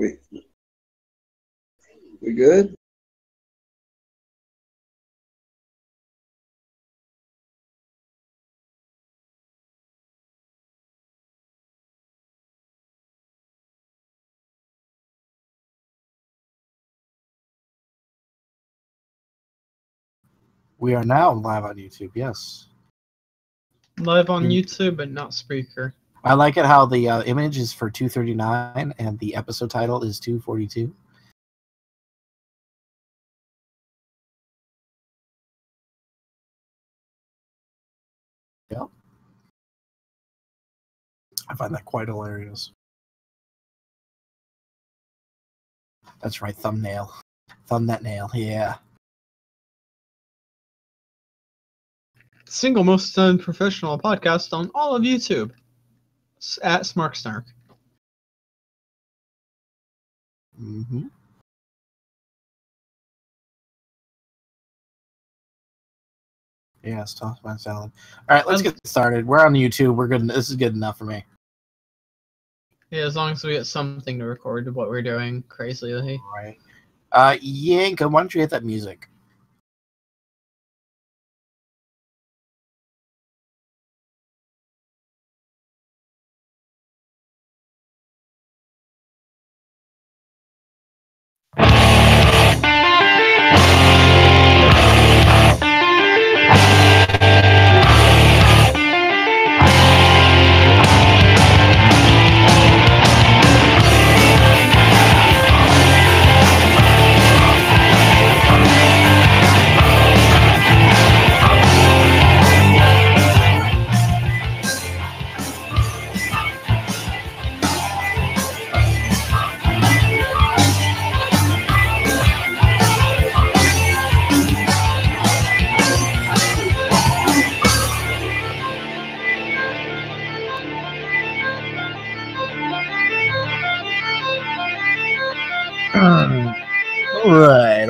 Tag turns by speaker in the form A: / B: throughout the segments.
A: We good?
B: We are now live on YouTube, yes.
C: Live on YouTube, but not Spreaker.
B: I like it how the image is for 239 and the episode title is 242. Yeah. I find that quite hilarious. That's right, thumbnail. Thumb that nail, yeah.
C: Single most unprofessional podcast on all of YouTube. At Smark Snark.
B: Mm-hmm. Yes, toss my salad. All right, let's get started. We're on YouTube. We're good. This is good enough for me.
C: Yeah, as long as we get something to record what we're doing crazily.
B: Right. Yanka, why don't you hit that music?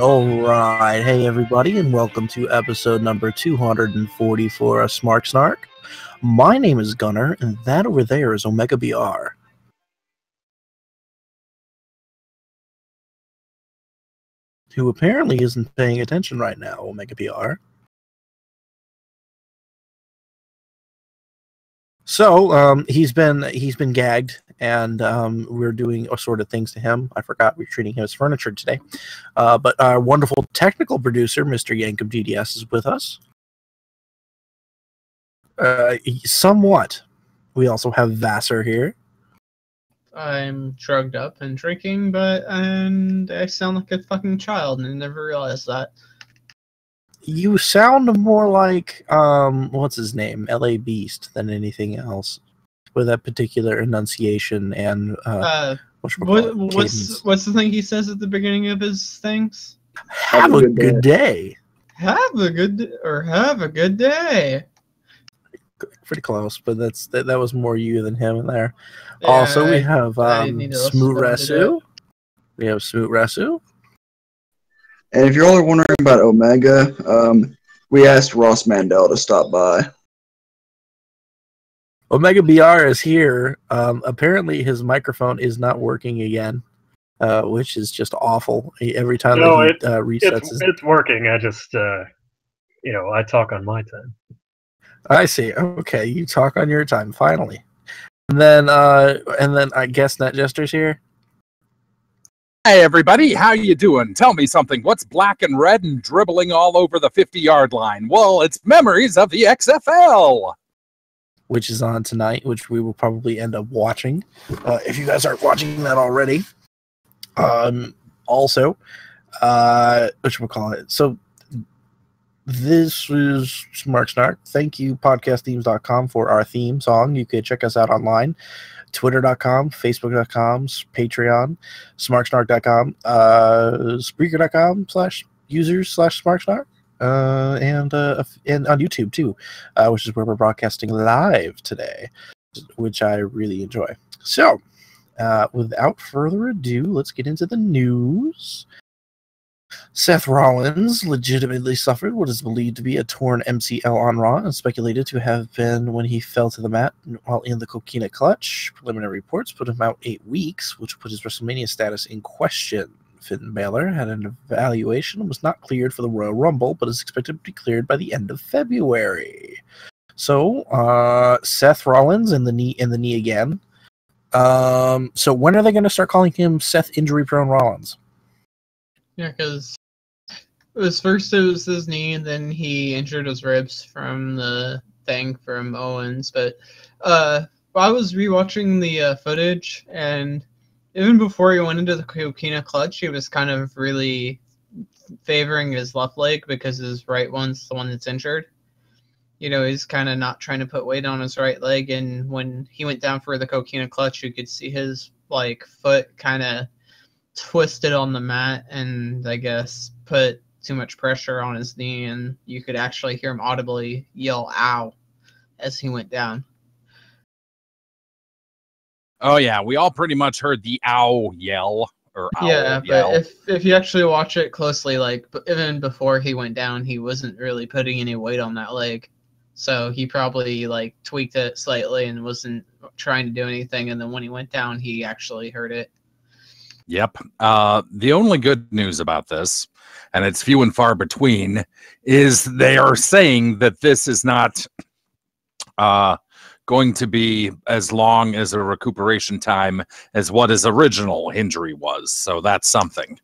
B: All right. Hey, everybody, and welcome to episode number 244 of Smark Snark. My name is Gunner, and that over there is Omega BR. Who apparently isn't paying attention right now, Omega BR. So, he's been gagged, and we're doing sort of things to him. I forgot we're treating him as furniture today. But our wonderful technical producer, Mr. Yankum DDS, is with us. Somewhat. We also have Vassar here.
C: I'm drugged up and drinking, and I sound like a fucking child, and I never realized that.
B: You sound more like what's his name, LA Beast, than anything else, with that particular enunciation and
C: what's the thing he says at the beginning of his things?
B: Have a good day.
C: Have a good day.
B: Pretty close, but that was more you than him in there.
C: Yeah,
B: also, we have Smoot Resu. We have Smoot Resu.
A: And if you're all wondering about Omega, we asked Ross Mandel to stop by.
B: Omega BR is here. Apparently, his microphone is not working again, which is just awful. Every time he resets
D: it's working. I just, I talk on my time.
B: I see. Okay, you talk on your time. Finally, and then I guess NetJester's here.
E: Hey everybody, how you doing? Tell me something. What's black and red and dribbling all over the 50-yard line? Well, it's Memories of the XFL,
B: which is on tonight, which we will probably end up watching if you guys aren't watching that already. Also, whatchamacallit? So this is Smark Snark. Thank you, podcastthemes.com, for our theme song. You can check us out online. Twitter.com, Facebook.com, Patreon, SmarkSnark.com, Spreaker.com/users/SmarkSnark, and on YouTube too, which is where we're broadcasting live today, which I really enjoy. So, without further ado, let's get into the news. Seth Rollins legitimately suffered what is believed to be a torn MCL on Raw and speculated to have been when he fell to the mat while in the Coquina Clutch. Preliminary reports put him out 8 weeks, which put his WrestleMania status in question. Finn Balor had an evaluation and was not cleared for the Royal Rumble, but is expected to be cleared by the end of February. So, Seth Rollins in the knee again. So when are they going to start calling him Seth Injury Prone Rollins?
C: Yeah, because it was his knee, and then he injured his ribs from the thing from Owens. But I was rewatching the footage, and even before he went into the Coquina Clutch, he was kind of really favoring his left leg because his right one's the one that's injured. You know, he's kind of not trying to put weight on his right leg, and when he went down for the Coquina Clutch, you could see his foot kind of twisted on the mat, and I guess put too much pressure on his knee, and you could actually hear him audibly yell "ow" as he went down.
E: Oh yeah, we all pretty much heard the ow yell or owl
C: Yeah,
E: yell.
C: but if you actually watch it closely, even before he went down, he wasn't really putting any weight on that leg. So he probably tweaked it slightly and wasn't trying to do anything, and then when he went down, he actually hurt it.
E: Yep. The only good news about this, and it's few and far between, is they are saying that this is not going to be as long as a recuperation time as what his original injury was. So that's something.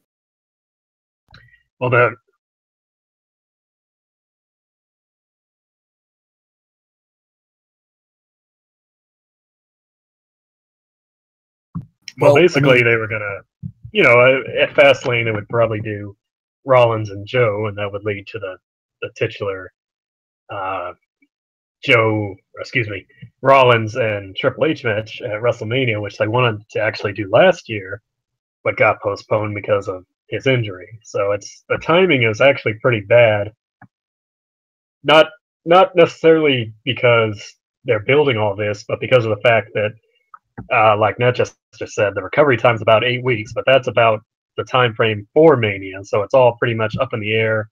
D: Well, basically, they were gonna, at Fastlane, they would probably do Rollins and Joe, and that would lead to the titular Rollins and Triple H match at WrestleMania, which they wanted to actually do last year, but got postponed because of his injury. So the timing is actually pretty bad. Not necessarily because they're building all this, but because of the fact that, like Ned just said, the recovery time's about 8 weeks, but that's about the time frame for Mania, so it's all pretty much up in the air.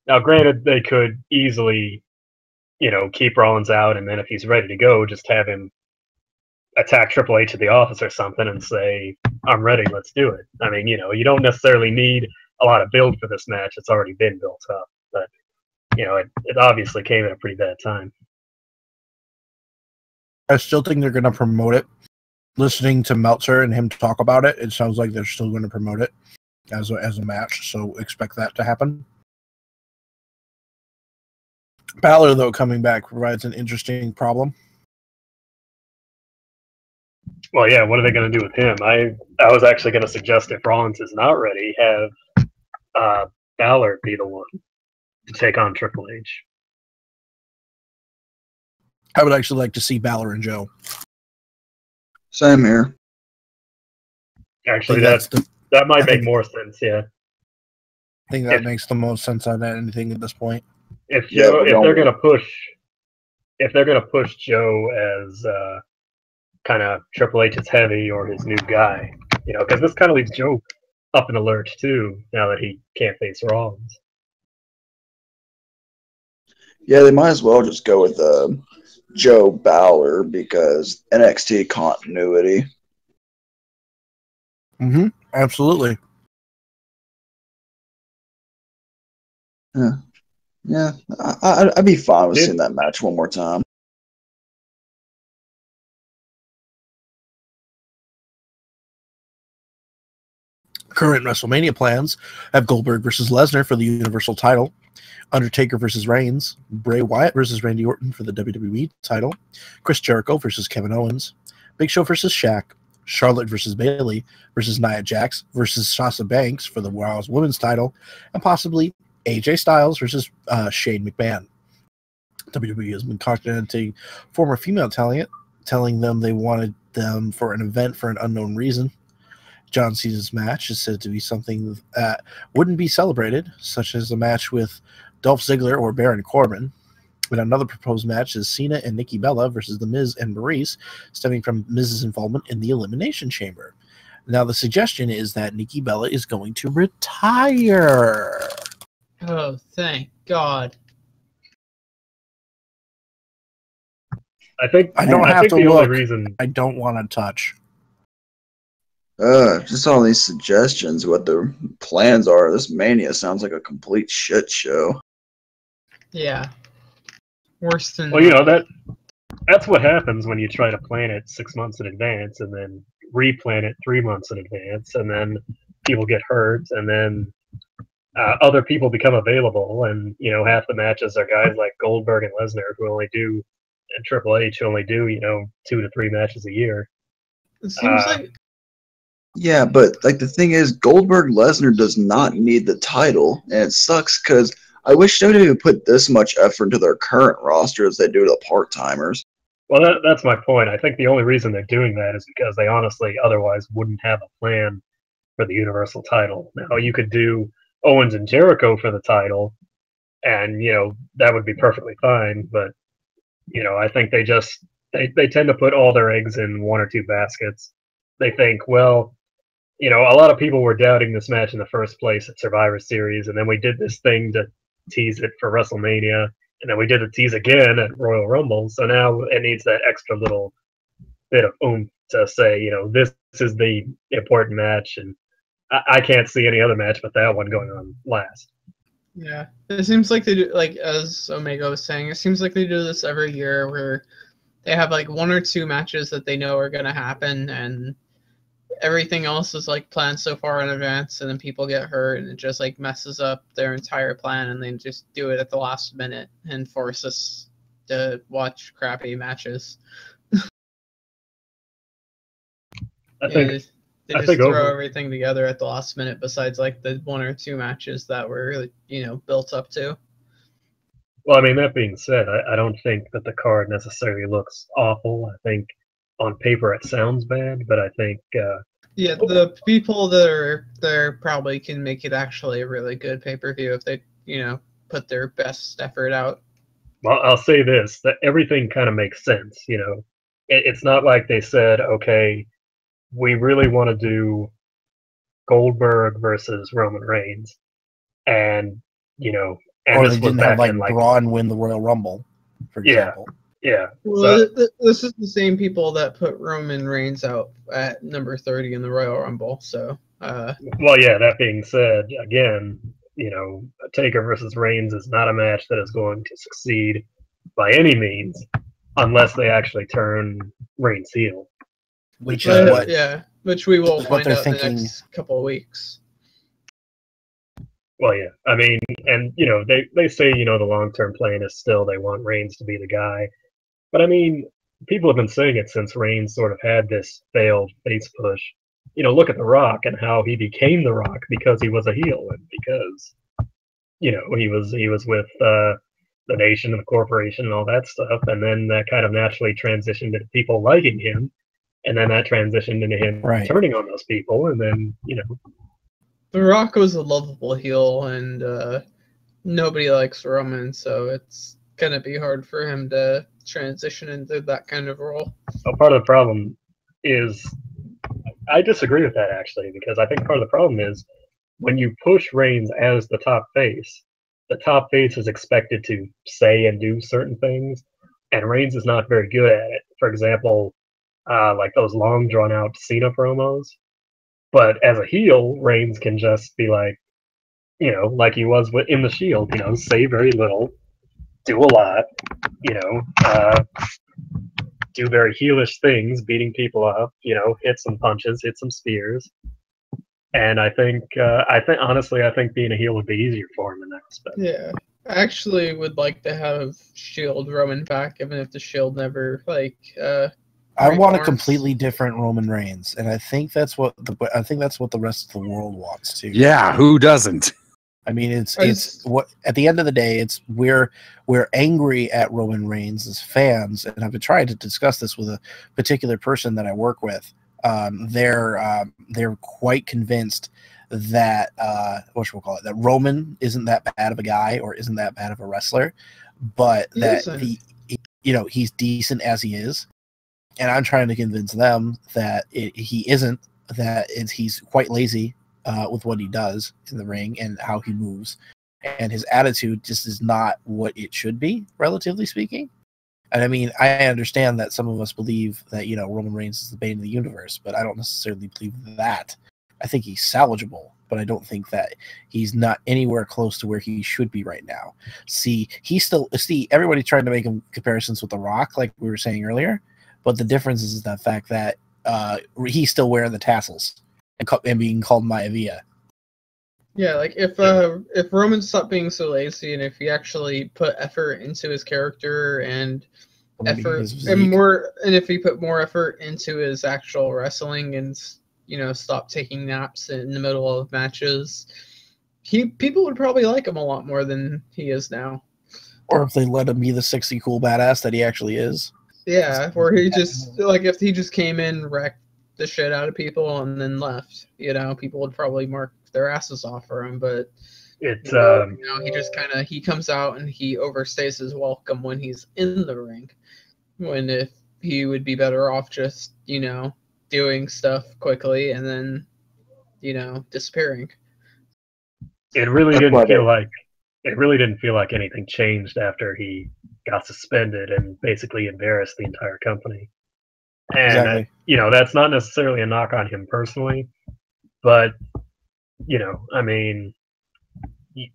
D: Now, granted, they could easily, keep Rollins out, and then if he's ready to go, just have him attack Triple H at the office or something and say, "I'm ready, let's do it." I mean, you don't necessarily need a lot of build for this match. It's already been built up, but it obviously came at a pretty bad time.
B: I still think they're going to promote it. Listening to Meltzer and him talk about it, it sounds like they're still going to promote it as a match, so expect that to happen. Balor, though, coming back provides an interesting problem.
D: Well, yeah, what are they going to do with him? I was actually going to suggest if Rollins is not ready, have Balor be the one to take on Triple H.
B: I would actually like to see Balor and Joe.
A: Same here.
D: Actually, that might make more sense. Yeah,
B: I think that makes the most sense out of anything at this point.
D: If they're gonna push Joe as kind of Triple H's heavy or his new guy, because this kind of leaves Joe up in the lurch too now that he can't face Rollins.
A: Yeah, they might as well just go with Joe Balor because NXT continuity.
B: Mm-hmm. Absolutely.
A: Yeah. I'd be fine with seeing that match one more time.
B: Current WrestleMania plans have Goldberg versus Lesnar for the Universal title, Undertaker versus Reigns, Bray Wyatt versus Randy Orton for the WWE title, Chris Jericho versus Kevin Owens, Big Show versus Shaq, Charlotte versus Bayley versus Nia Jax versus Sasha Banks for the Raw Women's title, and possibly AJ Styles versus Shane McMahon. WWE has been contacting former female talent, telling them they wanted them for an event for an unknown reason. John Cena's match is said to be something that wouldn't be celebrated, such as a match with Dolph Ziggler or Baron Corbin. And another proposed match is Cena and Nikki Bella versus The Miz and Maurice, stemming from Miz's involvement in the Elimination Chamber. Now, the suggestion is that Nikki Bella is going to retire.
C: Oh, thank God.
D: I think
B: I don't
D: I
B: have
D: think
B: to
D: the only
B: look.
D: reason
B: I don't want to touch.
A: Just all these suggestions, what the plans are. This Mania sounds like a complete shit show.
C: Yeah. Worse than
D: well, you know that's what happens when you try to plan it 6 months in advance and then replan it 3 months in advance, and then people get hurt, and then other people become available, and you know half the matches are guys like Goldberg and Lesnar who only do, and Triple H who only do 2 to 3 matches a year.
C: It seems
D: Uh,
C: like
A: Yeah, but like the thing is, Goldberg Lesnar does not need the title, and it sucks because I wish WWE would put this much effort into their current roster as they do to the part timers.
D: Well, that's my point. I think the only reason they're doing that is because they honestly otherwise wouldn't have a plan for the Universal title. Now, you could do Owens and Jericho for the title, and that would be perfectly fine. But I think they tend to put all their eggs in one or two baskets. They think, well, a lot of people were doubting this match in the first place at Survivor Series, and then we did this thing to tease it for WrestleMania, and then we did a tease again at Royal Rumble. So now it needs that extra little bit of oomph to say, this is the important match, and I can't see any other match but that one going on last.
C: yeah, it seems like they do, like as Omega was saying, it seems like they do this every year where they have like one or two matches that they know are going to happen, and everything else is like planned so far in advance, and then people get hurt, and it just like messes up their entire plan, and they just do it at the last minute and force us to watch crappy matches.
D: I think
C: they
D: I
C: just
D: think
C: throw
D: over-
C: everything together at the last minute, besides like the one or two matches that were built up to.
D: Well, I mean, that being said, I don't think that the card necessarily looks awful. I think on paper it sounds bad, but I think
C: Yeah, the people that are there probably can make it actually a really good pay-per-view if they put their best effort out.
D: well, I'll say this, that everything kind of makes sense. It's not like they said, okay, we really want to do Goldberg versus Roman Reigns, and and
B: Or
D: this
B: they
D: was
B: didn't have
D: back
B: like
D: in
B: Braun win the Royal Rumble, for
D: Yeah.
B: example.
D: yeah.
C: Well,
D: So
C: this is the same people that put Roman Reigns out at number 30 in the Royal Rumble. So,
D: well, yeah. That being said, again, Taker versus Reigns is not a match that is going to succeed by any means, unless they actually turn Reigns heel.
B: Which
D: Because-
B: is what
C: which we will
B: what
C: find
B: they're
C: out in the
B: thinking.
C: next couple of weeks.
D: Well, yeah. I mean, and they say the long-term plan is still they want Reigns to be the guy, but I mean, people have been saying it since Reigns sort of had this failed face push. Look at The Rock and how he became The Rock because he was a heel, and because he was with the Nation and the corporation and all that stuff, and then that kind of naturally transitioned into people liking him, and then that transitioned into him
B: Right.
D: turning on those people, and then
C: The Rock was a lovable heel, and nobody likes Roman, so it's gonna be hard for him to transition into that kind of role.
D: part of the problem is I disagree with that actually, because I think part of the problem is when you push Reigns as the top face is expected to say and do certain things, and Reigns is not very good at it. For example, like those long drawn out Cena promos. But as a heel, Reigns can just be like, like he was in the Shield, say very little, do a lot, do very heelish things, beating people up, hit some punches, hit some spears. And I think honestly, being a heel would be easier for him in that respect.
C: Yeah, I actually would like to have Shield Roman back, even if the Shield never
B: I want a
C: reforms.
B: completely different Roman Reigns, and I think that's what the rest of the world wants too.
E: Yeah, who doesn't?
B: I mean, it's what at the end of the day, it's we're angry at Roman Reigns as fans, and I've been trying to discuss this with a particular person that I work with. They're quite convinced that that Roman isn't that bad of a guy or isn't that bad of a wrestler, but he's decent as he is. And I'm trying to convince them that he isn't, that he's quite lazy with what he does in the ring and how he moves, and his attitude just is not what it should be, relatively speaking. And I mean, I understand that some of us believe that, you know, Roman Reigns is the bane of the universe, but I don't necessarily believe that. I think he's salvageable, but I don't think that he's not anywhere close to where he should be right now. See, everybody tried to make him comparisons with The Rock, like we were saying earlier, but the difference is the fact that he's still wearing the tassels and being called Maivia.
C: Yeah, like if Roman stopped being so lazy, and if he actually put effort into his character and if he put more effort into his actual wrestling and, you know, stop taking naps in the middle of matches, people would probably like him a lot more than he is now.
B: Or if they let him be the sexy cool badass that he actually is.
C: Yeah, or he just, like, if he just came in, wrecked the shit out of people, and then left, you know, people would probably mark their asses off for him. But
D: it's
C: you know, he just kind of, he comes out and he overstays his welcome when he's in the ring, when if he would be better off just, you know, doing stuff quickly and then, you know, disappearing.
D: It really didn't feel like anything changed after he got suspended and basically embarrassed the entire company. And
B: Exactly.
D: you know, that's not necessarily a knock on him personally, but you know, I mean, you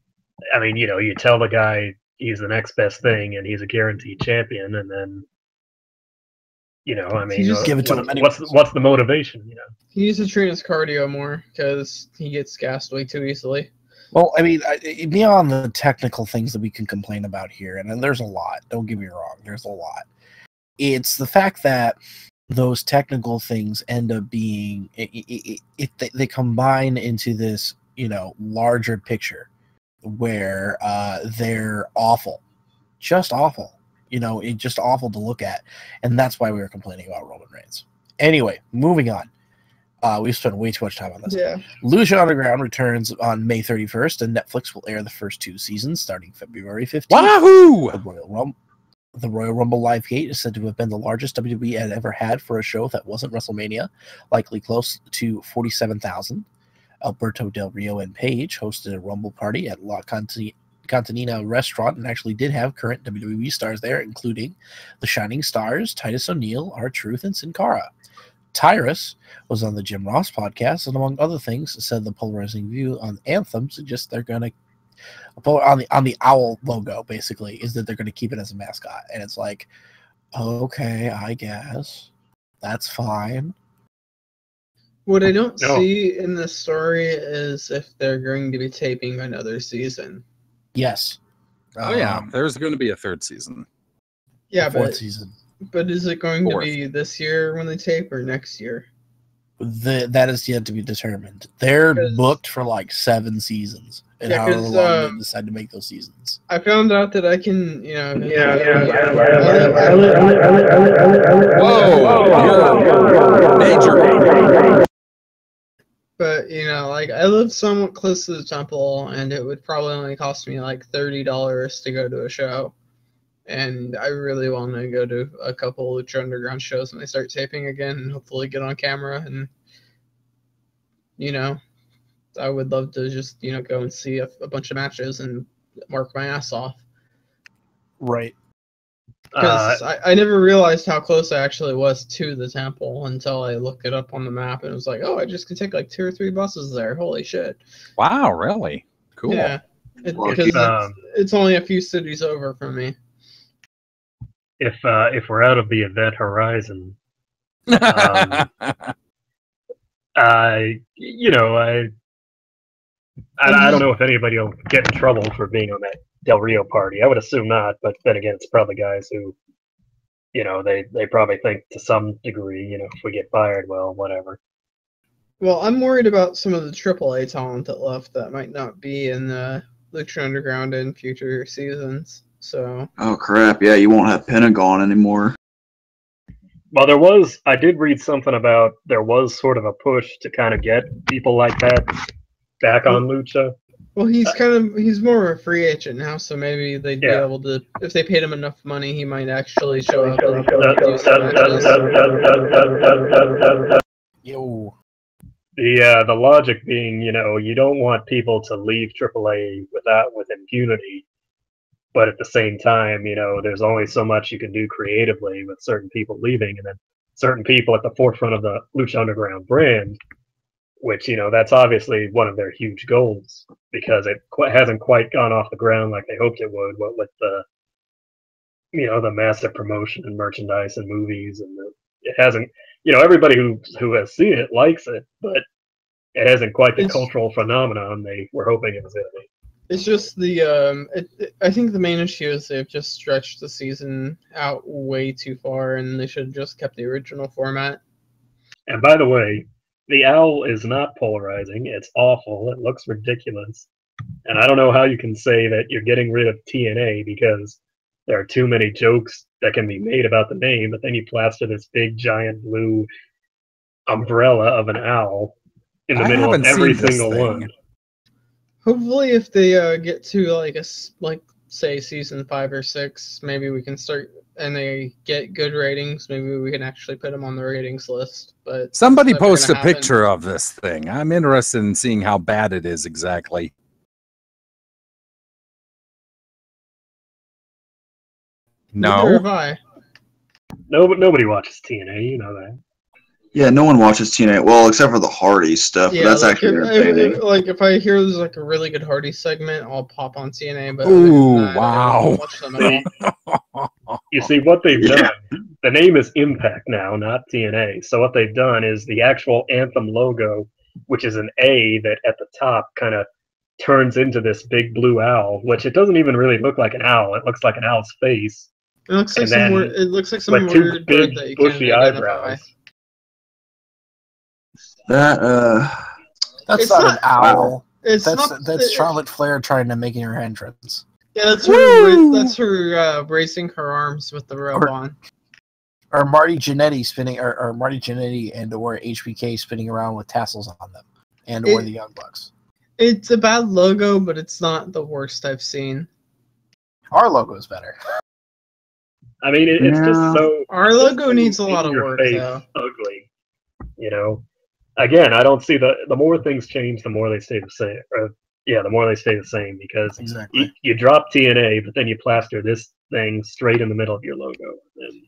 D: know, you tell the guy he's the next best thing and he's a guaranteed champion, and then, you know, I mean,
B: just give it to him
D: what's the motivation? You know,
C: He needs to train his cardio more because he gets gassed way too easily.
B: Well, I mean, beyond the technical things that we can complain about here, and there's a lot, don't get me wrong, there's a lot. It's the fact that those technical things end up being, they combine into this, you know, larger picture where they're awful, just awful. You know, it's just awful to look at, and that's why we were complaining about Roman Reigns. Anyway, moving on. We've spent way too much time on this.
C: Yeah.
B: Lucha Underground returns on May 31st, and Netflix will air the first 2 seasons starting February 15th.
E: Wahoo!
B: The Royal Rumble live gate is said to have been the largest WWE had ever had for a show that wasn't WrestleMania, likely close to 47,000. Alberto Del Rio and Paige hosted a Rumble party at La Cantina restaurant and actually did have current WWE stars there, including the Shining Stars, Titus O'Neil, R-Truth, and Sin Cara. Tyrus was on the Jim Ross podcast, and among other things, said the polarizing view on Anthem suggests they're going to, on the owl logo, basically, is that they're going to keep it as a mascot. And it's like, okay, I guess. That's fine.
C: What I don't see in this story is if they're going to be taping another season.
B: Yes.
E: Oh, yeah. There's going to be a 3rd season.
C: Yeah,
B: fourth season.
C: But is it going
E: Fourth.
C: to be this year when they tape or next year?
B: That is yet to be determined. They're booked for like 7 seasons, and however long they decide to make those seasons.
C: I found out that I can, you know.
E: Whoa! Major.
C: But, you know, like, I live somewhat close to the temple, and it would probably only cost me like $30 to go to a show. And I really want to go to a couple of Lucha Underground shows when they start taping again, and hopefully get on camera. And, you know, I would love to just, you know, go and see a bunch of matches and mark my ass off.
B: Right.
C: Because I never realized how close I actually was to the temple until I looked it up on the map, and it was like, oh, I just can take like 2 or 3 buses there. Holy shit.
E: Wow, really? Cool.
C: Yeah. Because it's only a few cities over from me.
D: If we're out of the event horizon, you know, I don't know if anybody will get in trouble for being on that Del Rio party. I would assume not, but then again, it's probably guys who, you know, they probably think to some degree, you know, if we get fired, well, whatever.
C: Well, I'm worried about some of the AAA talent that left that might not be in the Lucha Underground in future seasons. So.
A: Oh crap! Yeah, you won't have Pentagon anymore.
D: Well, I did read something about there was sort of a push to kind of get people like that back on Lucha.
C: Well, he's more of a free agent now, so maybe they'd be able to, if they paid him enough money, he might actually show up and do some matches.
B: Yo.
D: The logic being, you don't want people to leave AAA with impunity, but at the same time, there's only so much you can do creatively with certain people leaving, and then certain people at the forefront of the Lucha Underground brand, which that's obviously one of their huge goals because it hasn't quite gone off the ground like they hoped it would. What with the massive promotion and merchandise and movies, and it hasn't. Everybody who has seen it likes it, but it hasn't quite the cultural phenomenon they were hoping it was going to be.
C: It's just I think the main issue is they've just stretched the season out way too far, and they should have just kept the original format.
D: And by the way, the owl is not polarizing. It's awful. It looks ridiculous. And I don't know how you can say that you're getting rid of TNA because there are too many jokes that can be made about the name, but then you plaster this big, giant blue umbrella of an owl in the middle of every single one.
C: Hopefully, if they get to say season 5 or 6, maybe we can start, and they get good ratings. Maybe we can actually put them on the ratings list. But
E: somebody post a picture of this thing. I'm interested in seeing how bad it is exactly. No.
C: Neither have I.
D: No, but nobody watches TNA. You know that.
A: Yeah, no one watches TNA. Well, except for the Hardy stuff. Yeah, but that's actually entertaining.
C: If I hear there's a really good Hardy segment, I'll pop on TNA. But
E: wow!
D: You see what they've done. The name is Impact now, not TNA. So what they've done is the actual Anthem logo, which is an A that at the top kind of turns into this big blue owl, which it doesn't even really look like an owl. It looks like an owl's face.
C: It looks like some weird
D: big
C: bird that you
D: bushy
C: can't
D: eyebrows.
B: That's not an owl.
C: Wow.
B: That's Charlotte Flair trying to make her entrance.
C: Yeah, that's her. That's her raising her arms with the robe on.
B: Or Marty Jannetty spinning, or Marty Jannetty and or HBK spinning around with tassels on them, and or the Young Bucks.
C: It's a bad logo, but it's not the worst I've seen.
B: Our logo is better.
D: I mean, it's just so.
C: Our logo needs a lot of work, though.
D: Ugly, Again, I don't see the more things change, the more they stay the same. The more they stay the same because you drop TNA, but then you plaster this thing straight in the middle of your logo.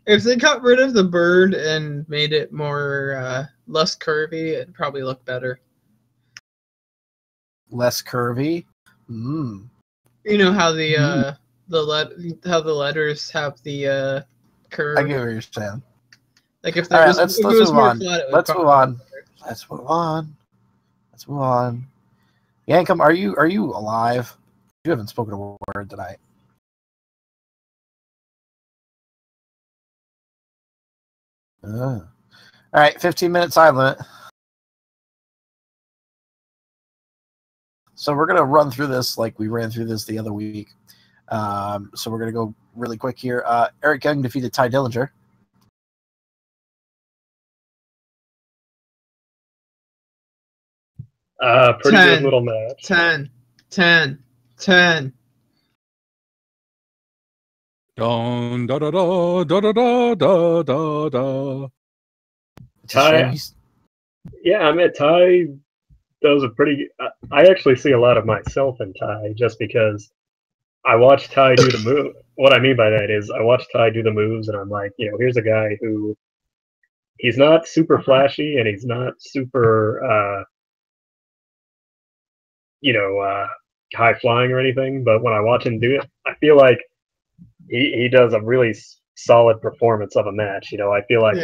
C: If they got rid of the bird and made it more less curvy, it'd probably look better.
B: Less curvy.
C: You know how the letters have the curve.
B: I get what you're saying.
C: Like if there was,
B: let's
C: move
B: on.
C: Flat,
B: Let's move on. Let's move on. Yankum, are you alive? You haven't spoken a word tonight. All right, 15-minute time limit. So we're gonna run through this like we ran through this the other week. So we're gonna go really quick here. Eric Young defeated Ty Dillinger.
D: Pretty good little match.
C: 10.
E: Don da da da da da da da da.
D: Ty, I mean Ty does a pretty. I actually see a lot of myself in Ty just because I watch Ty do the move. What I mean by that is I watch Ty do the moves, and I'm like, here's a guy who he's not super flashy and he's not super. High flying or anything, but when I watch him do it, I feel like he does a really solid performance of a match. I feel like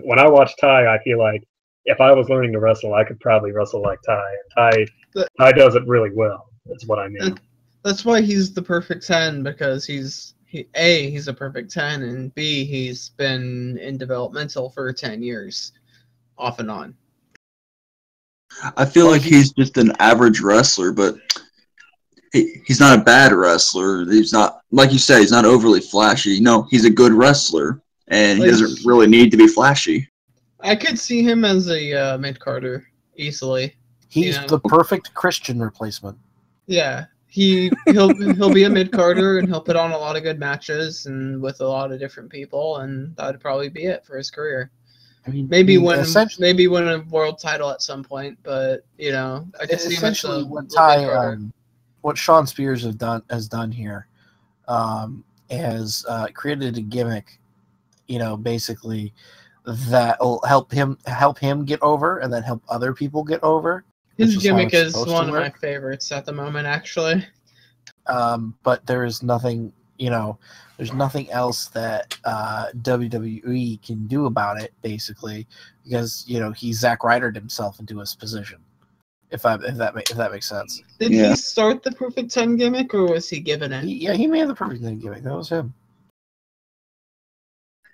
D: when I watch Ty, I feel like if I was learning to wrestle, I could probably wrestle like Ty, and Ty does it really well. That's what I mean.
C: That's why he's the perfect 10 because he's a perfect 10, and B, he's been in developmental for 10 years, off and on.
A: I feel like he's just an average wrestler, but he's not a bad wrestler. He's not, like you say, he's not overly flashy. He's a good wrestler, and he doesn't really need to be flashy.
C: I could see him as a mid-carder easily.
B: He's the perfect Christian replacement.
C: Yeah, he'll be a mid-carder, and he'll put on a lot of good matches and with a lot of different people, and that would probably be it for his career.
B: I mean,
C: maybe win a world title at some point. But I could see him as a
B: what Sean Spears has done here, has created a gimmick, basically that will help him get over, and then help other people get over.
C: His gimmick is one of my favorites at the moment, actually.
B: But there is nothing, there's nothing else that WWE can do about it, basically, because he Zack Rydered himself into his position. If that makes sense.
C: Did he start the Perfect 10 gimmick, or was he given it?
B: He made the Perfect 10 gimmick. That was him.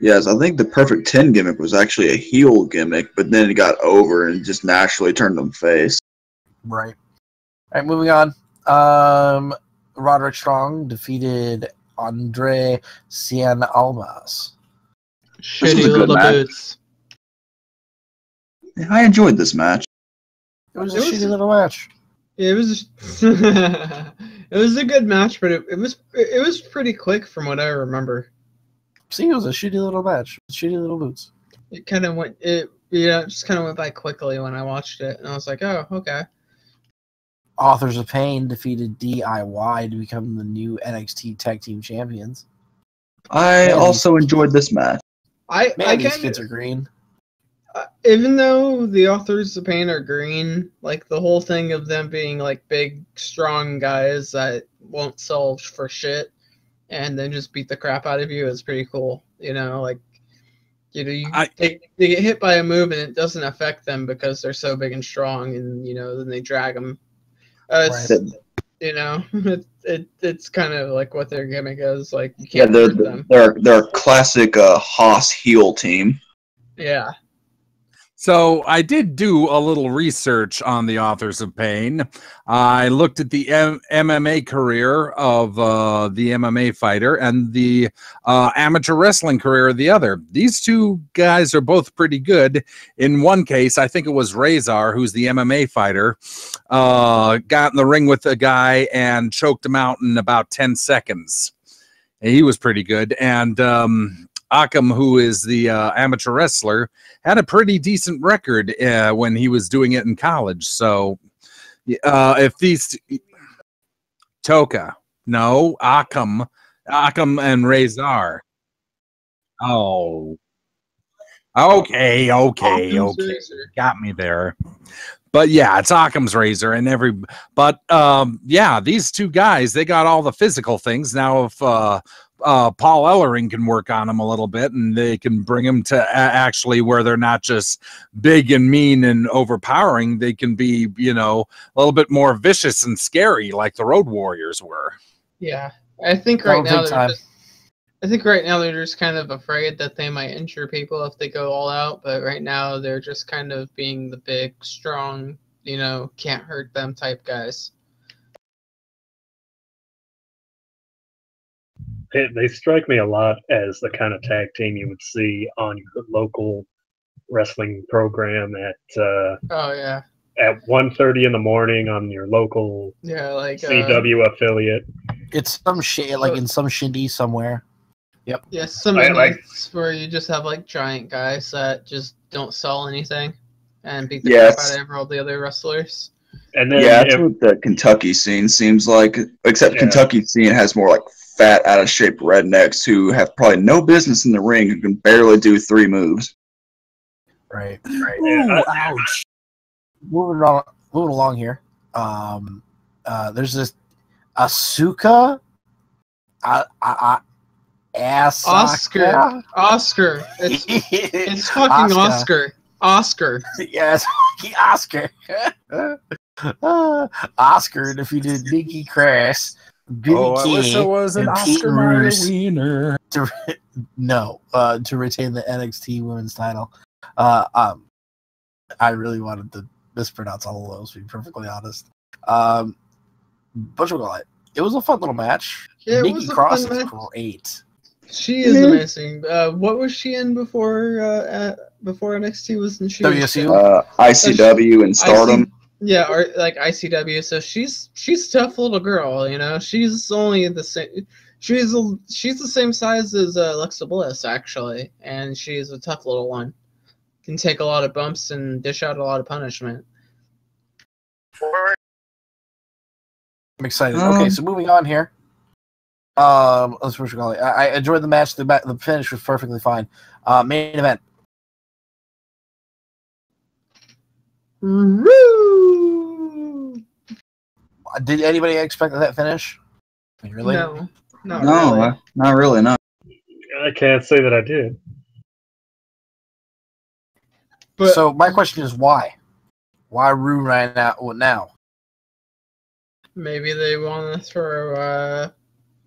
A: Yes, I think the Perfect 10 gimmick was actually a heel gimmick, but then it got over and just naturally turned him face.
B: Right. All right, moving on. Roderick Strong defeated Andre Cien Almas.
C: Shitty little boots.
A: I enjoyed this match.
B: It was a shitty little match.
C: Yeah, it was. It was a good match, but it was pretty quick from what I remember.
B: See, it was a shitty little match. Shitty little boots.
C: It kind of went. It just kind of went by quickly when I watched it, and I was like, oh, okay.
B: Authors of Pain defeated DIY to become the new NXT Tag Team Champions.
A: I also enjoyed this match.
B: These kids are green.
C: Even though the Authors of Pain are green, like the whole thing of them being like big, strong guys that won't sell for shit and then just beat the crap out of you is pretty cool. They get hit by a move and it doesn't affect them because they're so big and strong, and then they drag them. It's kind of like what their gimmick is. Like you can't hurt them.
A: They're a classic Haas heel team.
C: Yeah.
E: So I did do a little research on the Authors of Pain. I looked at the MMA career of the MMA fighter and the amateur wrestling career of the other. These two guys are both pretty good. In one case, I think it was Razor, who's the MMA fighter, got in the ring with a guy and choked him out in about 10 seconds. He was pretty good. And Akam, who is the amateur wrestler, had a pretty decent record when he was doing it in college. So if these Toka, no, Akam and Razor. Oh, okay, got me there. But yeah, it's Occam's razor and these two guys, they got all the physical things. Now if Paul Ellering can work on them a little bit, and they can bring them to actually where they're not just big and mean and overpowering. They can be, a little bit more vicious and scary, like the Road Warriors were.
C: Yeah, I think right now they're just kind of afraid that they might injure people if they go all out. But right now they're just kind of being the big, strong, can't hurt them type guys.
D: They strike me a lot as the kind of tag team you would see on your local wrestling program at at 1:30 in the morning on your local CW affiliate.
B: It's some shit in some shindy somewhere. Yep.
C: Yeah, some nights where you just have like giant guys that just don't sell anything and beat the crap out of all the other wrestlers.
D: And then
A: that's what the Kentucky scene seems like. Except Kentucky scene has more like fat, out of shape rednecks who have probably no business in the ring, who can barely do 3 moves.
B: Right.
E: Ooh, ouch.
B: Moving along here. There's this Asuka.
C: Oscar. It's fucking Oscar.
B: Yeah, it's Oscar. Oscar defeated Nikki Cross.
E: I wish it was an Oscar Wiener.
B: To retain the NXT Women's title. I really wanted to mispronounce all of those, to be perfectly honest. But it was a fun little match.
C: Yeah,
B: Nikki Cross is great.
C: She is amazing. What was she in before NXT? Wasn't she?
B: WSU?
A: ICW and Stardom.
C: Yeah, or like ICW. So she's a tough little girl. She's only the same. She's the same size as Alexa Bliss actually, and she's a tough little one. can take a lot of bumps and dish out a lot of punishment.
B: I'm excited. Okay, so moving on here. Let's what you call it. I enjoyed the match. The finish was perfectly fine. Main event.
C: Woo!
B: Did anybody expect that finish? Really?
C: No, not
A: No,
C: really.
A: not really. No.
D: I can't say that I did.
C: But
B: So my question is why? Why Rue right now?
C: maybe they want to throw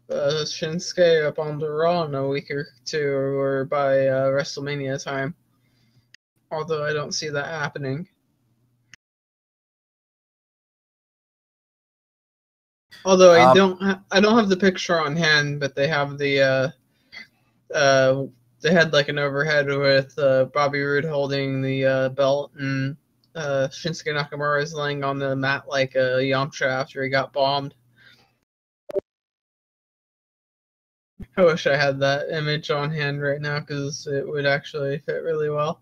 C: Shinsuke up on the Raw in a week or two, or by WrestleMania time. Although I don't see that happening. Although I don't have the picture on hand, but they have the they had like an overhead with Bobby Roode holding the belt, and Shinsuke Nakamura is laying on the mat like a Yamcha after he got bombed. I wish I had that image on hand right now because it would actually fit really well.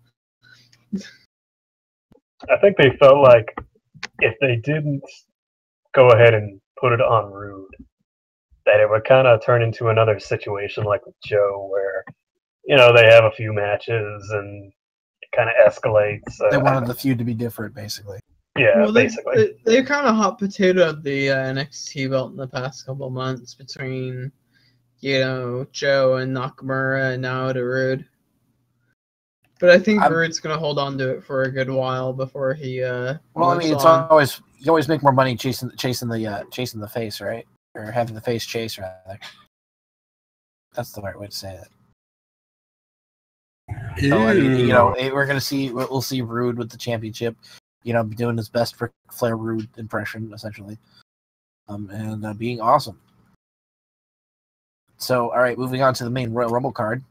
D: I think they felt like if they didn't go ahead and put it on Rude, that it would kind of turn into another situation like with Joe, where they have a few matches and it kind of escalates.
B: They wanted the feud to be different, basically.
D: Yeah,
C: Well,
D: basically.
C: they kind of hot potatoed the NXT belt in the past couple of months between Joe and Nakamura and now to Rude. But I think Rude's gonna hold on to it for a good while before he.
B: Well, I mean, it's always you always make more money chasing the face, right? Or having the face chase, rather. That's the right way to say it. So, I mean, we'll see Rude with the championship, doing his best for Flair Rude impression, essentially, and being awesome. So, all right, moving on to the main Royal Rumble card.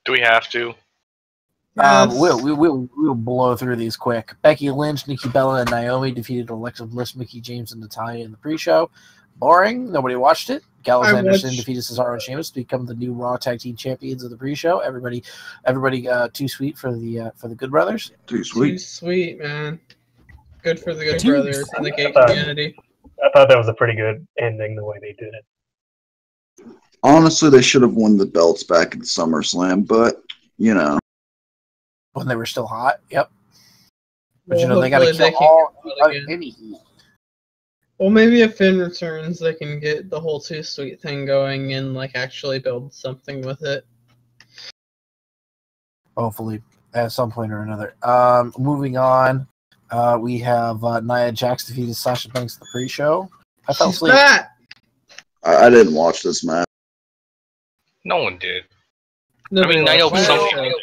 F: Do we have to?
C: Yes.
B: We'll blow through these quick. Becky Lynch, Nikki Bella, and Naomi defeated Alexa Bliss, Mickie James, and Natalya in the pre-show. Boring. Nobody watched it. Gallows Anderson defeated Cesaro and Sheamus to become the new Raw Tag Team Champions of the pre-show. Everybody, too sweet for the Good Brothers.
A: Too sweet.
C: Too sweet, man. Good for the Good Brothers and the gay community.
D: I thought that was a pretty good ending the way they did it.
A: Honestly, they should have won the belts back at SummerSlam, but
B: when they were still hot. Yep. But
C: well,
B: they got to kill all any heat.
C: Well, maybe if Finn returns, they can get the whole too sweet thing going and actually build something with it.
B: Hopefully, at some point or another. Moving on, we have Nia Jax defeated Sasha Banks at the pre-show. I fell asleep.
A: I didn't watch this match.
F: No one did.
C: Nobody
F: I know some
C: people.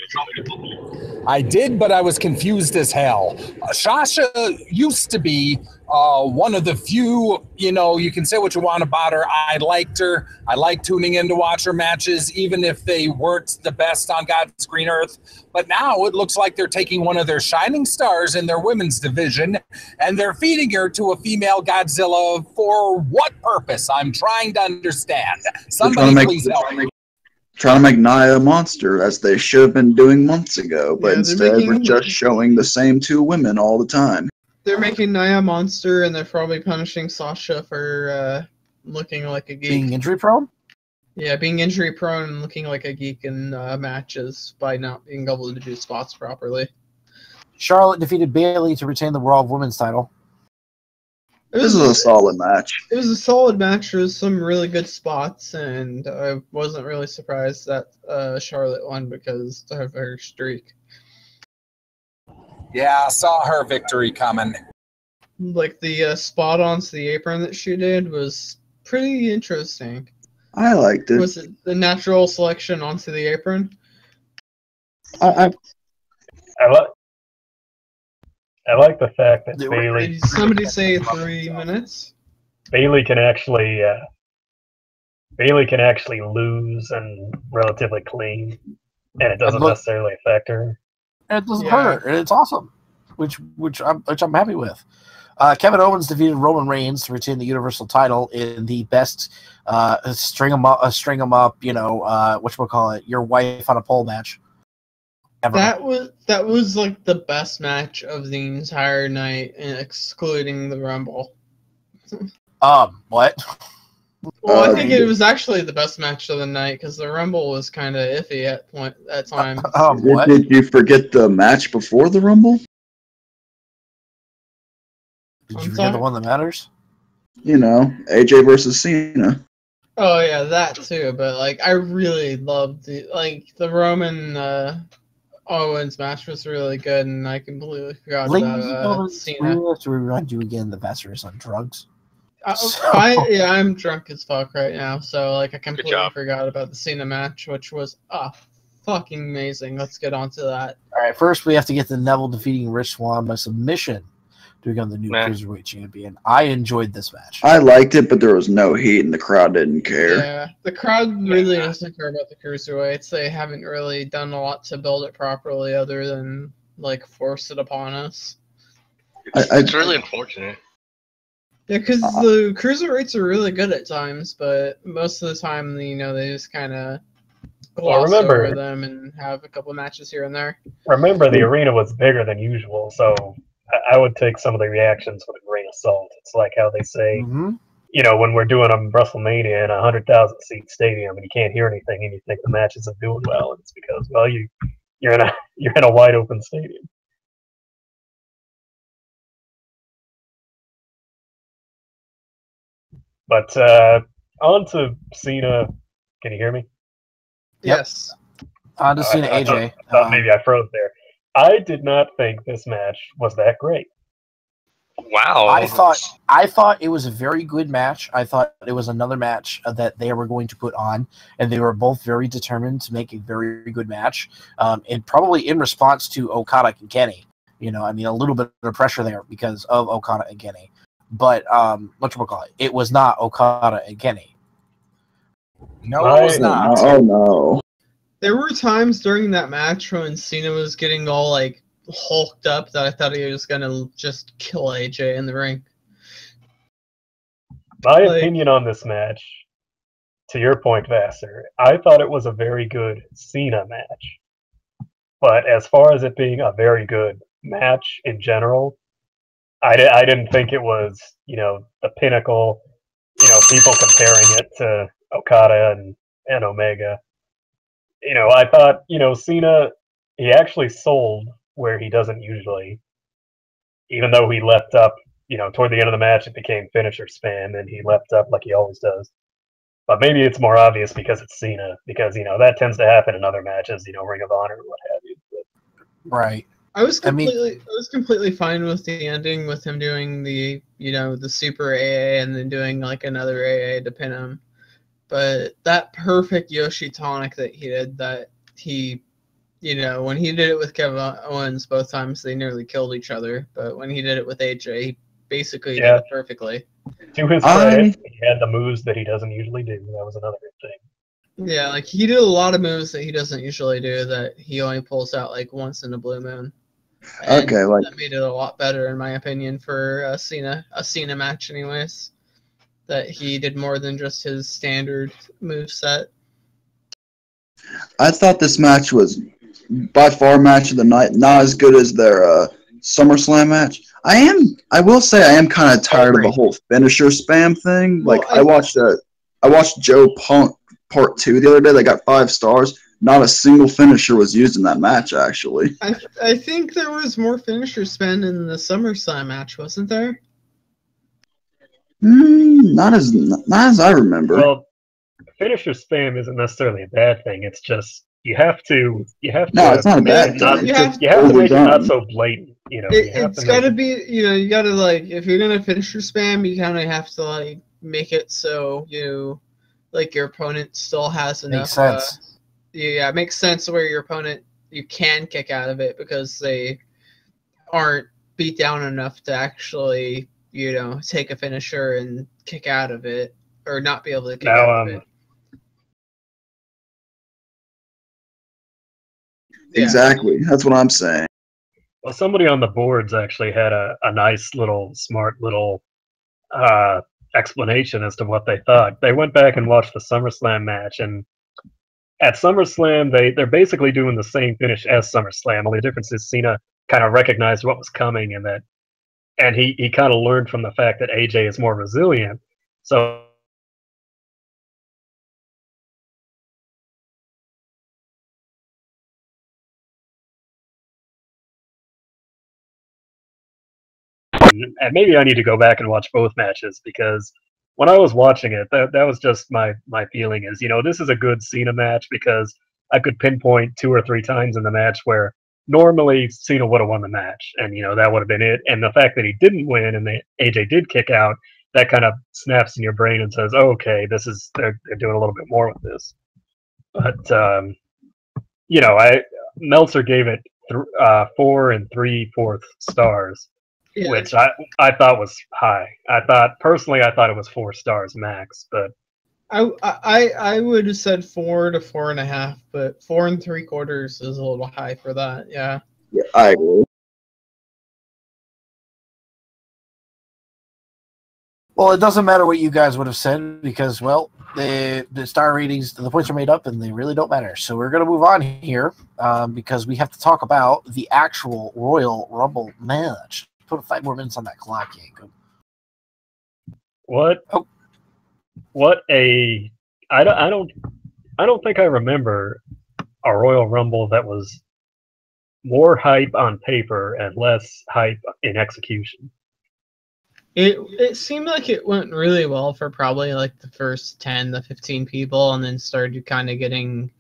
E: I did, but I was confused as hell. Sasha used to be one of the few, you can say what you want about her. I liked her. I liked tuning in to watch her matches, even if they weren't the best on God's green earth. But now it looks like they're taking one of their shining stars in their women's division, and they're feeding her to a female Godzilla for what purpose? I'm trying to understand. Somebody please help me.
A: Trying to make Nia a monster, as they should have been doing months ago, but instead we're just showing the same two women all the time.
C: They're making Nia a monster, and they're probably punishing Sasha for looking like a geek.
B: Being injury prone?
C: Yeah, being injury prone and looking like a geek in matches by not being able to do spots properly.
B: Charlotte defeated Bayley to retain the Raw Women's title.
A: This is a solid match.
C: It was a solid match. There was some really good spots, and I wasn't really surprised that Charlotte won because of her streak.
E: Yeah, I saw her victory coming.
C: The spot onto the apron that she did was pretty interesting.
A: I liked it.
C: Was it the natural selection onto the apron?
D: I like the fact that Bayley.
C: Did somebody say 3 minutes?
D: Bayley can actually lose and relatively clean, and it doesn't necessarily affect her.
B: And it doesn't hurt her, and it's awesome, which I'm happy with. Kevin Owens defeated Roman Reigns to retain the Universal title in the best string 'em up, whatchamacallit, your wife on a pole match. ever.
C: That was like the best match of the entire night, excluding the Rumble.
B: What?
C: Well, I think it was actually the best match of the night because the Rumble was kind of iffy at times.
B: What?
A: Did you forget the match before the Rumble?
B: Did you forget the one that matters?
A: You know, AJ versus Cena.
C: Oh yeah, that too. But like, I really loved the Roman Owens match was really good, and I completely forgot about Cena.
B: We have to remind you again. The Vassar is on drugs.
C: I'm drunk as fuck right now, so like I completely
F: job.
C: forgot about the Cena match, which was fucking amazing. Let's get on to that.
B: All right, first we have to get the Neville defeating Rich Swann by submission to become the new Cruiserweight champion. I enjoyed this match.
A: I liked it, but there was no heat, and the crowd didn't care.
C: Yeah, the crowd really doesn't care about the Cruiserweights. They haven't really done a lot to build it properly, other than like force it upon us.
F: It's really unfortunate.
C: Yeah, because the Cruiserweights are really good at times, but most of the time, they just kind of gloss over them and have a couple matches here and there.
D: Remember, the arena was bigger than usual, so I would take some of the reactions with a grain of salt. It's like how they say, when we're doing a WrestleMania in a 100,000-seat stadium and you can't hear anything and you think the match isn't doing well, and it's because, well, you're in a wide open stadium. But on to Cena. Can you hear me?
C: Yes.
B: On to Cena, AJ.
D: I thought maybe I froze there. I did not think this match was that great.
F: Wow.
B: I thought it was a very good match. I thought it was another match that they were going to put on, and they were both very determined to make a very good match, and probably in response to Okada and Kenny. A little bit of pressure there because of Okada and Kenny. But it was not Okada and Kenny.
E: No, it was not.
A: Oh no.
C: There were times during that match when Cena was getting all like hulked up that I thought he was gonna just kill AJ in the ring.
D: My opinion on this match, to your point, Vassar, I thought it was a very good Cena match. But as far as it being a very good match in general, I didn't think it was, the pinnacle, people comparing it to Okada and Omega. I thought, Cena, he actually sold where he doesn't usually, even though he leapt up, toward the end of the match, it became finisher spam, and he leapt up like he always does. But maybe it's more obvious because it's Cena, because, that tends to happen in other matches, Ring of Honor or what have you. But,
B: right.
C: I was completely fine with the ending, with him doing the the super AA and then doing like another AA to pin him. But that perfect Yoshi tonic that he did, when he did it with Kevin Owens both times, they nearly killed each other. But when he did it with AJ, he basically did it perfectly.
D: To his credit, he had the moves that he doesn't usually do. That was another good thing.
C: Yeah, like he did a lot of moves that he doesn't usually do that he only pulls out like once in a blue moon. And that made it a lot better in my opinion for a Cena match anyways. That he did more than just his standard move set.
A: I thought this match was by far match of the night, not as good as their SummerSlam match. I will say I am kind of tired of the whole finisher spam thing. Like I watched Joe Punk Part 2 the other day. They got 5 stars. Not a single finisher was used in that match, actually.
C: I think there was more finisher spam in the SummerSlam match, wasn't there?
A: Not as I remember.
D: Well, finisher spam isn't necessarily a bad thing. It's just you have to.
A: No, it's not a bad thing.
D: You have to make it not so blatant.
C: It's got to be. You got to like if you're gonna finisher spam, you kind of have to like make it so your opponent still has enough.
B: Makes sense.
C: It makes sense where your opponent you can kick out of it because they aren't beat down enough to actually take a finisher and kick out of it or not be able to kick out of it.
A: Exactly. That's what I'm saying.
D: Well, somebody on the boards actually had a nice little smart little explanation as to what they thought. They went back and watched the SummerSlam match, and at SummerSlam, they're basically doing the same finish as SummerSlam. Only the difference is Cena kind of recognized what was coming, and he kind of learned from the fact that AJ is more resilient. So and maybe I need to go back and watch both matches, because when I was watching it, that was just my feeling is, this is a good Cena match, because I could pinpoint 2 or 3 times in the match where normally Cena would have won the match, and that would have been it. And the fact that he didn't win and AJ did kick out, that kind of snaps in your brain and says, oh, okay, they're doing a little bit more with this. But Meltzer gave it 4 3/4 stars. Yeah. Which I thought was high. I thought it was 4 stars max, but
C: I would have said 4 to 4.5, but 4 3/4 is a little high for that. Yeah.
A: Yeah, I agree.
B: Well, it doesn't matter what you guys would have said, because, well, the star ratings, the points are made up, and they really don't matter. So we're going to move on here, because we have to talk about the actual Royal Rumble match. Put 5 more minutes on that clock, Jacob.
D: What?
B: Oh.
D: I don't think I remember a Royal Rumble that was more hype on paper and less hype in execution.
C: It seemed like it went really well for probably like the first 10 to 15 people, and then started kind of getting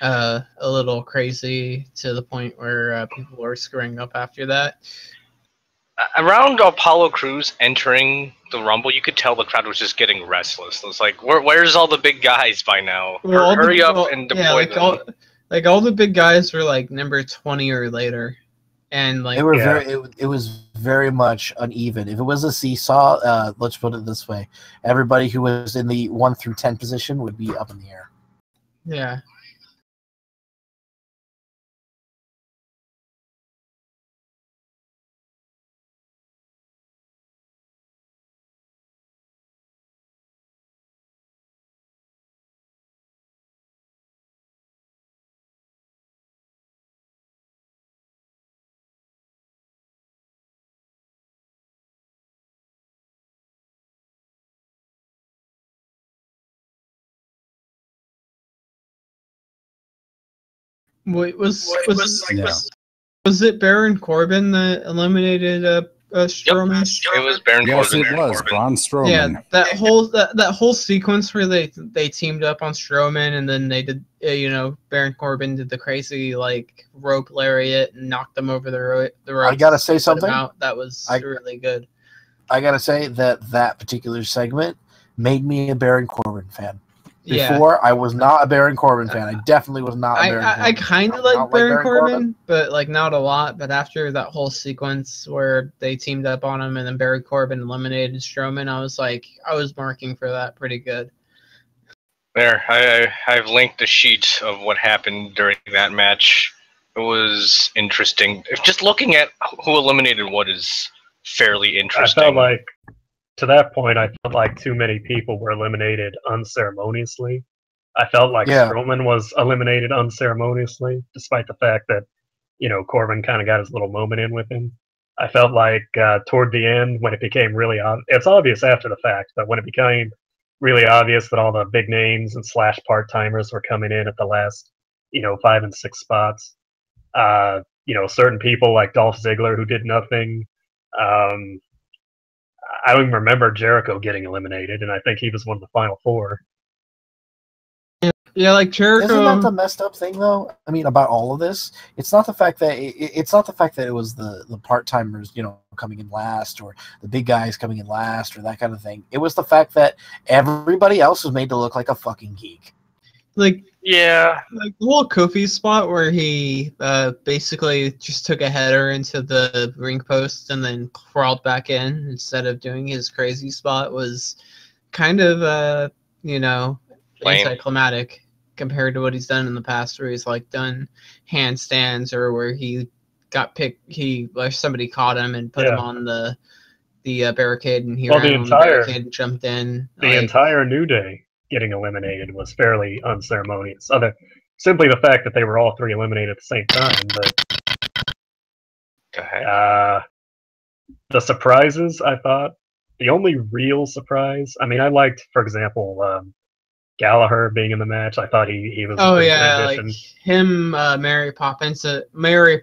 C: a little crazy to the point where people were screwing up after that.
F: Around Apollo Crews entering the Rumble, you could tell the crowd was just getting restless. It was like, where's all the big guys by now?
C: Well,
F: hurry up and deploy them.
C: All the big guys were like number 20 or later, and like
B: it was very much uneven. If it was a seesaw, let's put it this way: everybody who was in the 1 through 10 position would be up in the air.
C: Yeah. Wait, was it Baron Corbin that eliminated Strowman?
F: Yep. It was Baron Corbin.
E: Yes, it was Braun Strowman.
C: Yeah, that whole sequence where they teamed up on Strowman, and then they did, Baron Corbin did the crazy like rope lariat and knocked them over the rope.
B: I gotta say something.
C: That was really good.
B: I gotta say that particular segment made me a Baron Corbin fan. Before, I was not a Baron Corbin fan. I definitely was not a Baron Corbin
C: I kind of like Baron Corbin, but like not a lot. But after that whole sequence where they teamed up on him and then Baron Corbin eliminated Strowman, I was marking for that pretty good.
F: There, I've linked a sheet of what happened during that match. It was interesting. If just looking at who eliminated what is fairly interesting.
D: I felt like, to that point, I felt like too many people were eliminated unceremoniously. I felt like Strowman was eliminated unceremoniously, despite the fact that, Corbin kind of got his little moment in with him. I felt like toward the end, when it became really obvious, it's obvious after the fact, but when it became really obvious that all the big names and / part-timers were coming in at the last, 5 and 6 spots, certain people like Dolph Ziggler who did nothing, I don't even remember Jericho getting eliminated, and I think he was one of the final 4.
C: Yeah, like Jericho.
B: Isn't that the messed up thing, though? I mean, about all of this, it's not the fact that it was the part timers, coming in last, or the big guys coming in last, or that kind of thing. It was the fact that everybody else was made to look like a fucking geek.
C: Like,
F: yeah,
C: like the whole Kofi spot where he basically just took a header into the ring post and then crawled back in instead of doing his crazy spot was kind of anticlimactic compared to what he's done in the past, where he's like done handstands or where he got picked, somebody caught him and put him on the barricade, and he ran on the barricade and jumped in.
D: The entire New Day getting eliminated was fairly unceremonious. Simply the fact that they were all three eliminated at the same time, but
F: Go ahead.
D: the surprises, I thought, the only real surprise, I mean, I liked, for example, Gallagher being in the match. I thought he was a
C: Oh
D: pretty
C: yeah,
D: good
C: like
D: addition.
C: him, Mary Poppins, Mary.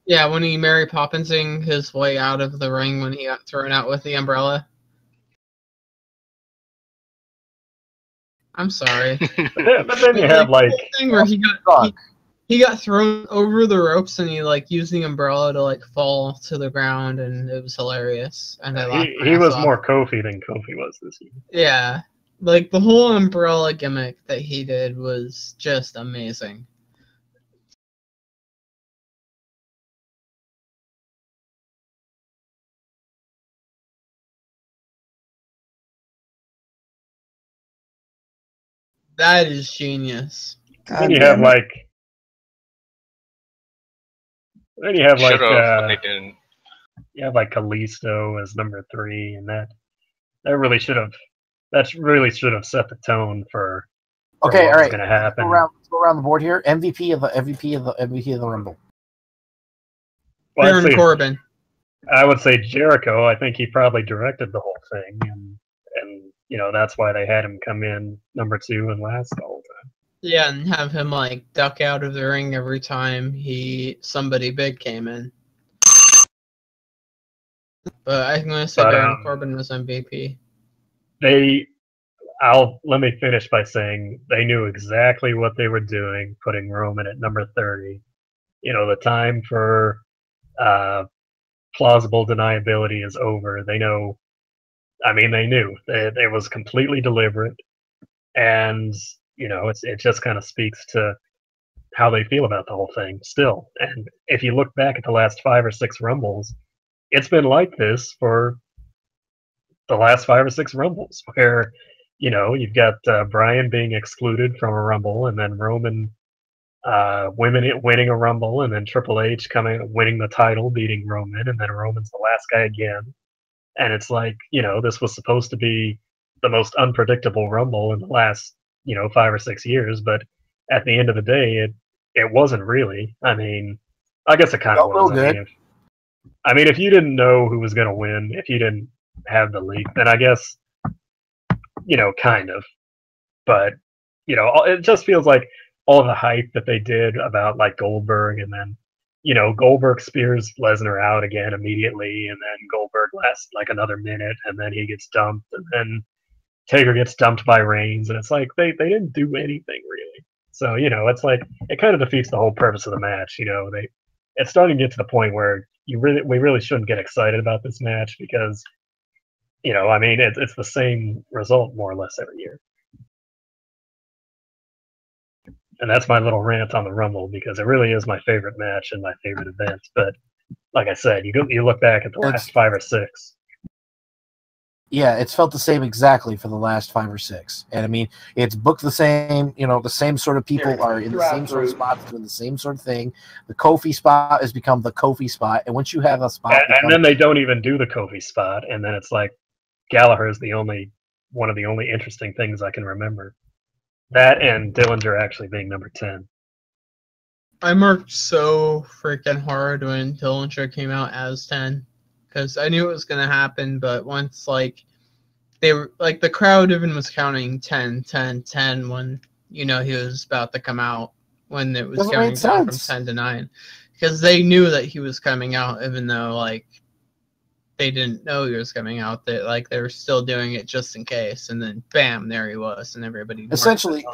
C: Yeah, when he Mary Poppinsing his way out of the ring when he got thrown out with the umbrella. I'm sorry.
D: But then you have
C: the whole thing where he got thrown over the ropes and he like used the umbrella to like fall to the ground, and it was hilarious. And I laughed my
D: he
C: ass
D: was
C: off.
D: more Kofi than Kofi was this year.
C: Yeah, like the whole umbrella gimmick that he did was just amazing. That is genius.
D: Then you have like
F: Should have, but they didn't.
D: you have like Kalisto as number 3, and that really should have set the tone for
B: Okay,
D: what
B: all
D: was
B: right.
D: going to happen.
B: Let's go around the board here. MVP of the Rumble.
D: Well,
C: Baron Corbin.
D: I would say Jericho. I think he probably directed the whole thing, and you know that's why they had him come in number 2 and last the whole time.
C: Yeah, and have him like duck out of the ring every time somebody big came in. But I'm gonna say Baron Corbin was MVP.
D: Let me finish by saying they knew exactly what they were doing, putting Roman at number 30. You know, the time for plausible deniability is over. They know. I mean, they knew it was completely deliberate, and you know, it just kind of speaks to how they feel about the whole thing still. And if you look back at the last 5 or 6 Rumbles, it's been like this for the last 5 or 6 Rumbles, where you know you've got Bryan being excluded from a Rumble, and then Roman winning a Rumble, and then Triple H winning the title, beating Roman, and then Roman's the last guy again. And it's like, you know, this was supposed to be the most unpredictable Rumble in the last, you know, 5 or 6 years, but at the end of the day, it wasn't really. I mean, I guess it kind of was. I mean, if you didn't know who was going to win, if you didn't have the leak, then I guess, you know, kind of. But, you know, it just feels like all the hype that they did about like Goldberg, and then, you know, Goldberg spears Lesnar out again immediately, and then Goldberg lasts like another minute, and then he gets dumped, and then Taker gets dumped by Reigns, and it's like they didn't do anything really. So, you know, it's like it kind of defeats the whole purpose of the match. You know, it's starting to get to the point where we really shouldn't get excited about this match because, you know, I mean, it's the same result more or less every year. And that's my little rant on the Rumble, because it really is my favorite match and my favorite event. But like I said, you look back at the last 5 or 6.
B: Yeah, it's felt the same exactly for the last 5 or 6. And I mean, it's booked the same, you know, the same sort of people are in the same sort of spots doing the same sort of thing. The Kofi spot has become the Kofi spot. And once you have a spot...
D: And then they don't even do the Kofi spot. And then it's like Gallagher is one of the only interesting things I can remember. That and Dillinger actually being number 10.
C: I marked so freaking hard when Dillinger came out as 10. Because I knew it was going to happen, but once, like, they were, like, the crowd even was counting 10, 10, 10 when, you know, he was about to come out, when it was counting down from 10 to 9. Because they knew that he was coming out, even though, like, they didn't know he was coming out. They were still doing it just in case, and then bam, there he was, and everybody.
B: Essentially,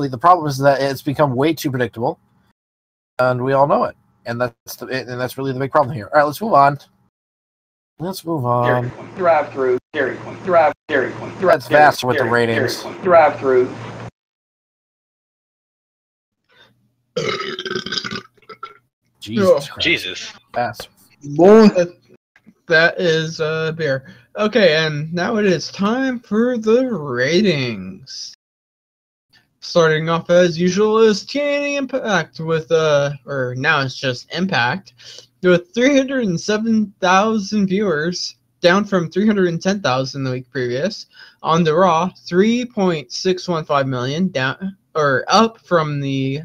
B: the problem is that it's become way too predictable, and we all know it, and that's really the big problem here. All right, let's move on.
G: Drive through. Dairy Queen. Dairy Queen.
B: That's faster with the ratings.
G: Drive through.
F: Jesus.
B: Fast.
C: That is beer. Okay, and now it is time for the ratings. Starting off as usual is TNA Impact with or now it's just Impact with 307,000 viewers, down from 310,000 the week previous. On the Raw, 3.615 million, down or up from the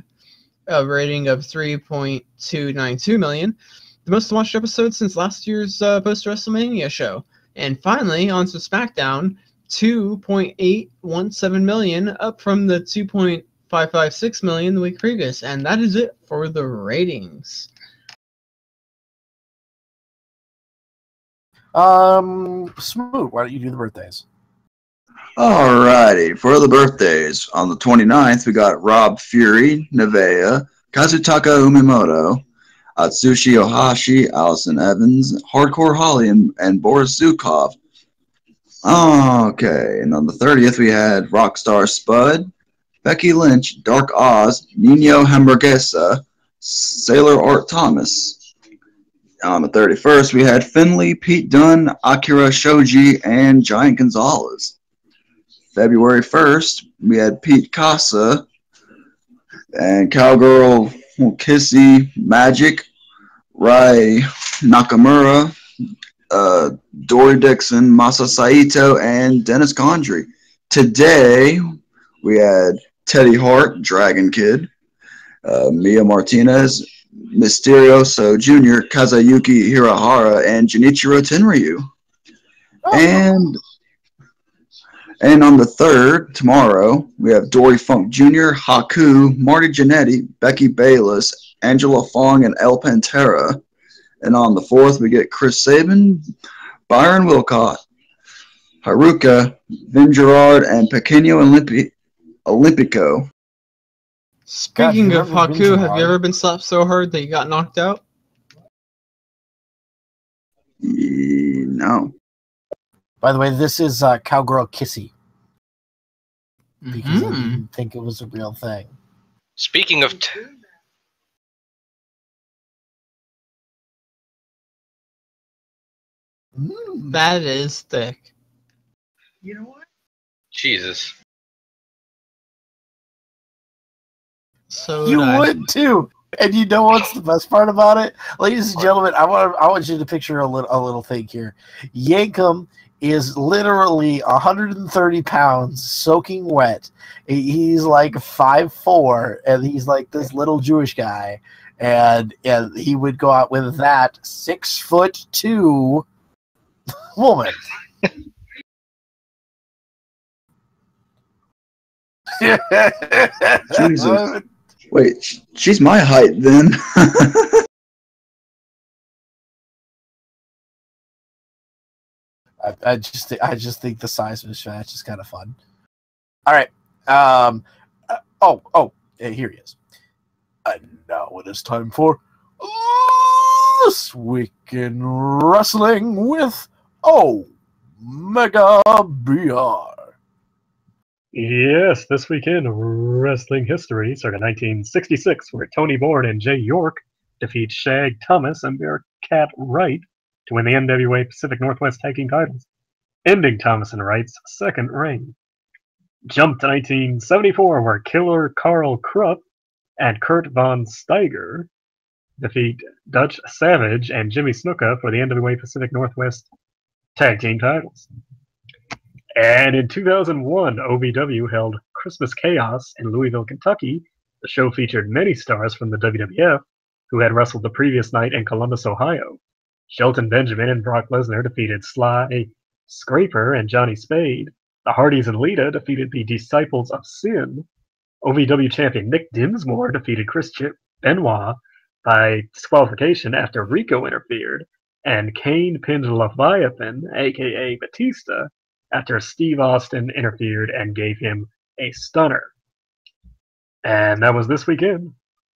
C: rating of 3.292 million. The most watched episode since last year's post-WrestleMania show. And finally, on to SmackDown, 2.817 million, up from the 2.556 million the week previous. And that is it for the ratings.
B: Smoot, why don't you do the birthdays?
A: Alrighty, for the birthdays, on the 29th, we got Rob Fury, Nevea, Kazutaka Umimoto, Atsushi Ohashi, Allison Evans, Hardcore Holly, and Boris Zukov. Okay, and on the 30th, we had Rockstar Spud, Becky Lynch, Dark Oz, Nino Hamburguesa, Sailor Art Thomas. On the 31st, we had Finley, Pete Dunne, Akira Shoji, and Giant Gonzalez. February 1st, we had Pete Casa and Cowgirl Kissy Magic, Rai Nakamura, Dory Dixon, Masa Saito, and Dennis Condrey. Today, we had Teddy Hart, Dragon Kid, Mia Martinez, Mysterioso Jr., Kazuyuki Hirahara, and Junichiro Tenryu. And on the 3rd, tomorrow, we have Dory Funk Jr., Haku, Marty Jannetty, Becky Bayless, Angela Fong, and El Pantera. And on the 4th, we get Chris Sabin, Byron Wilcott, Haruka, Vin Gerard, and Pequeño Olympico.
C: Speaking of Haku, have you ever been slapped so hard that you got knocked out?
A: No.
B: By the way, this is Cowgirl Kissy. Because I didn't think it was a real thing.
F: Speaking of...
C: That is thick.
F: You know what? Jesus.
C: So
B: you would too. And you know what's the best part about it? Ladies and gentlemen, I want you to picture a little thing here. Yankum is literally 130 pounds soaking wet. He's like 5'4", and he's like this little Jewish guy. And he would go out with that 6'2" woman.
A: Jesus. Wait, she's my height then.
B: I just think the size of his match is kind of fun. All right. Here he is. And now it is time for This Week in Wrestling with Omega BR.
D: Yes, this weekend, wrestling history, circa 1966, where Tony Bourne and Jay York defeat Shag Thomas and Bearcat Wright to win the NWA Pacific Northwest Tag Team titles, ending Thomas and Wright's second reign. Jump to 1974, where Killer Karl Krupp and Kurt Von Steiger defeat Dutch Savage and Jimmy Snuka for the NWA Pacific Northwest Tag Team titles. And in 2001, OVW held Christmas Chaos in Louisville, Kentucky. The show featured many stars from the WWF who had wrestled the previous night in Columbus, Ohio. Shelton Benjamin and Brock Lesnar defeated Sly, Scraper, and Johnny Spade. The Hardys and Lita defeated the Disciples of Sin. OVW champion Nick Dinsmore defeated Chris Benoit by disqualification after Rico interfered. And Kane pinned Leviathan, a.k.a. Batista, after Steve Austin interfered and gave him a stunner. And that was this weekend,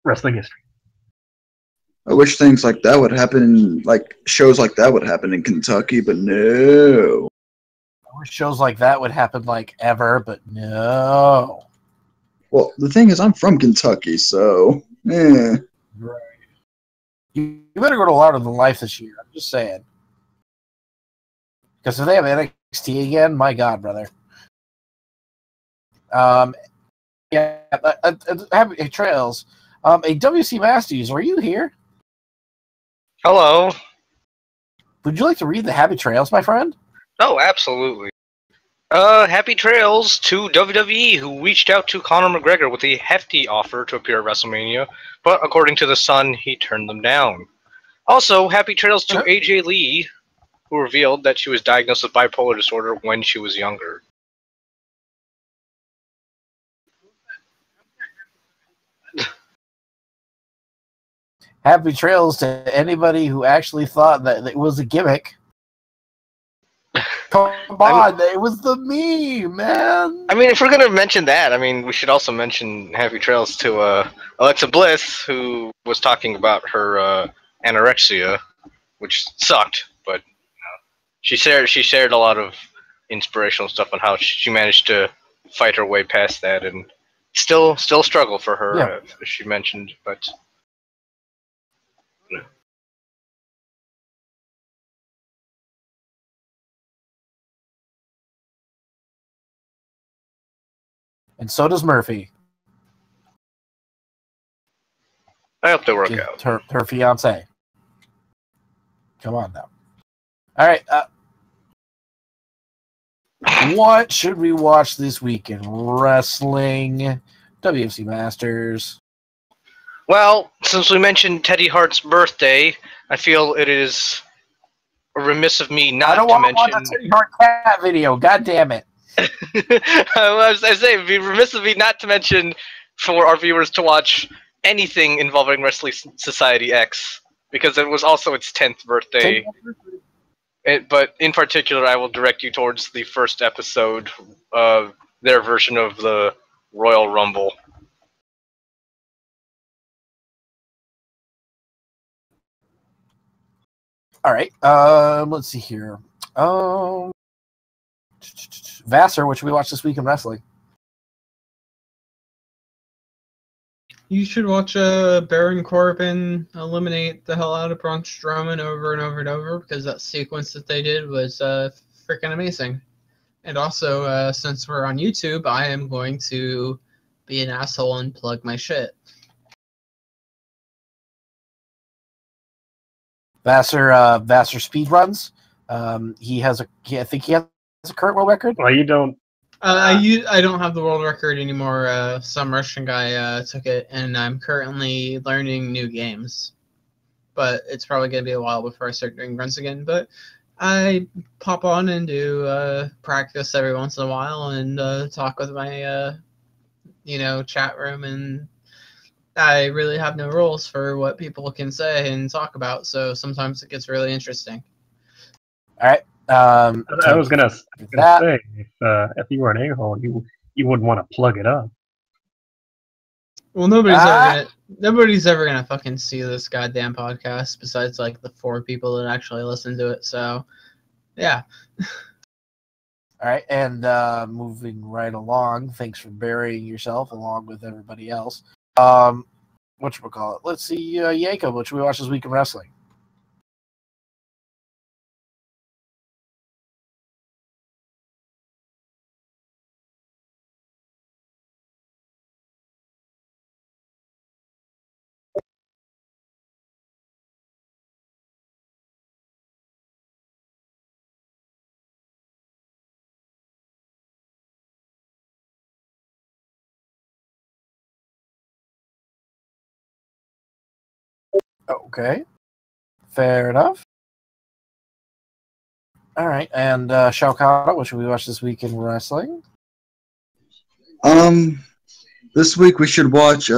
D: wrestling history.
A: I wish things like that would happen, like shows like that would happen in Kentucky, but no.
B: I wish shows like that would happen like ever, but no.
A: Well, the thing is, I'm from Kentucky, so, eh.
B: Right. You better go to Louder Than Life this year, I'm just saying. Because if they have NXT again, my God, brother. Happy Trails. A WC Masters, are you here?
F: Hello.
B: Would you like to read the Happy Trails, my friend?
F: Oh, absolutely. Happy trails to WWE, who reached out to Conor McGregor with a hefty offer to appear at WrestleMania, but according to The Sun, he turned them down. Also, happy trails to AJ Lee, who revealed that she was diagnosed with bipolar disorder when she was younger.
B: Happy trails to anybody who actually thought that it was a gimmick. Come on, it was the meme, man.
F: I mean, if we're going to mention that, I mean, we should also mention happy trails to Alexa Bliss, who was talking about her anorexia, which sucked, but she shared a lot of inspirational stuff on how she managed to fight her way past that, and still struggle for her, as she mentioned, but...
B: And so does Murphy.
F: I hope they work out.
B: Her fiance. Come on now. All right. What should we watch this week in wrestling? WFC Masters.
F: Well, since we mentioned Teddy Hart's birthday, I feel it is remiss of me not to mention... I don't want to watch a
B: Teddy Hart cat video. God damn it.
F: I say it'd be remiss of me not to mention for our viewers to watch anything involving Wrestling Society X, because it was also its 10th birthday. But in particular, I will direct you towards the first episode of their version of the Royal Rumble.
B: All right. Let's see here. Vassar, what should we watch this week in wrestling?
C: You should watch Baron Corbin eliminate the hell out of Braun Strowman over and over and over, because that sequence that they did was freaking amazing. And also, since we're on YouTube, I am going to be an asshole and plug my shit.
B: Vassar speed runs. I think he has a current world record.
D: Well, you don't.
C: I don't have the world record anymore. Some Russian guy took it, and I'm currently learning new games. But it's probably going to be a while before I start doing runs again. But I pop on and do practice every once in a while and talk with my chat room, and I really have no rules for what people can say and talk about. So sometimes it gets really interesting.
B: All right.
D: I was gonna say, if you were an a-hole, you wouldn't want to plug it up.
C: Well, nobody's ever gonna fucking see this goddamn podcast besides like the 4 people that actually listen to it. So, yeah.
B: All right, and moving right along. Thanks for burying yourself along with everybody else. Whatchamacallit? Let's see, Jacob, what should we watch this week in wrestling? Okay. Fair enough. All right, and Shao Kahn, what should we watch this week in wrestling?
A: This week we should watch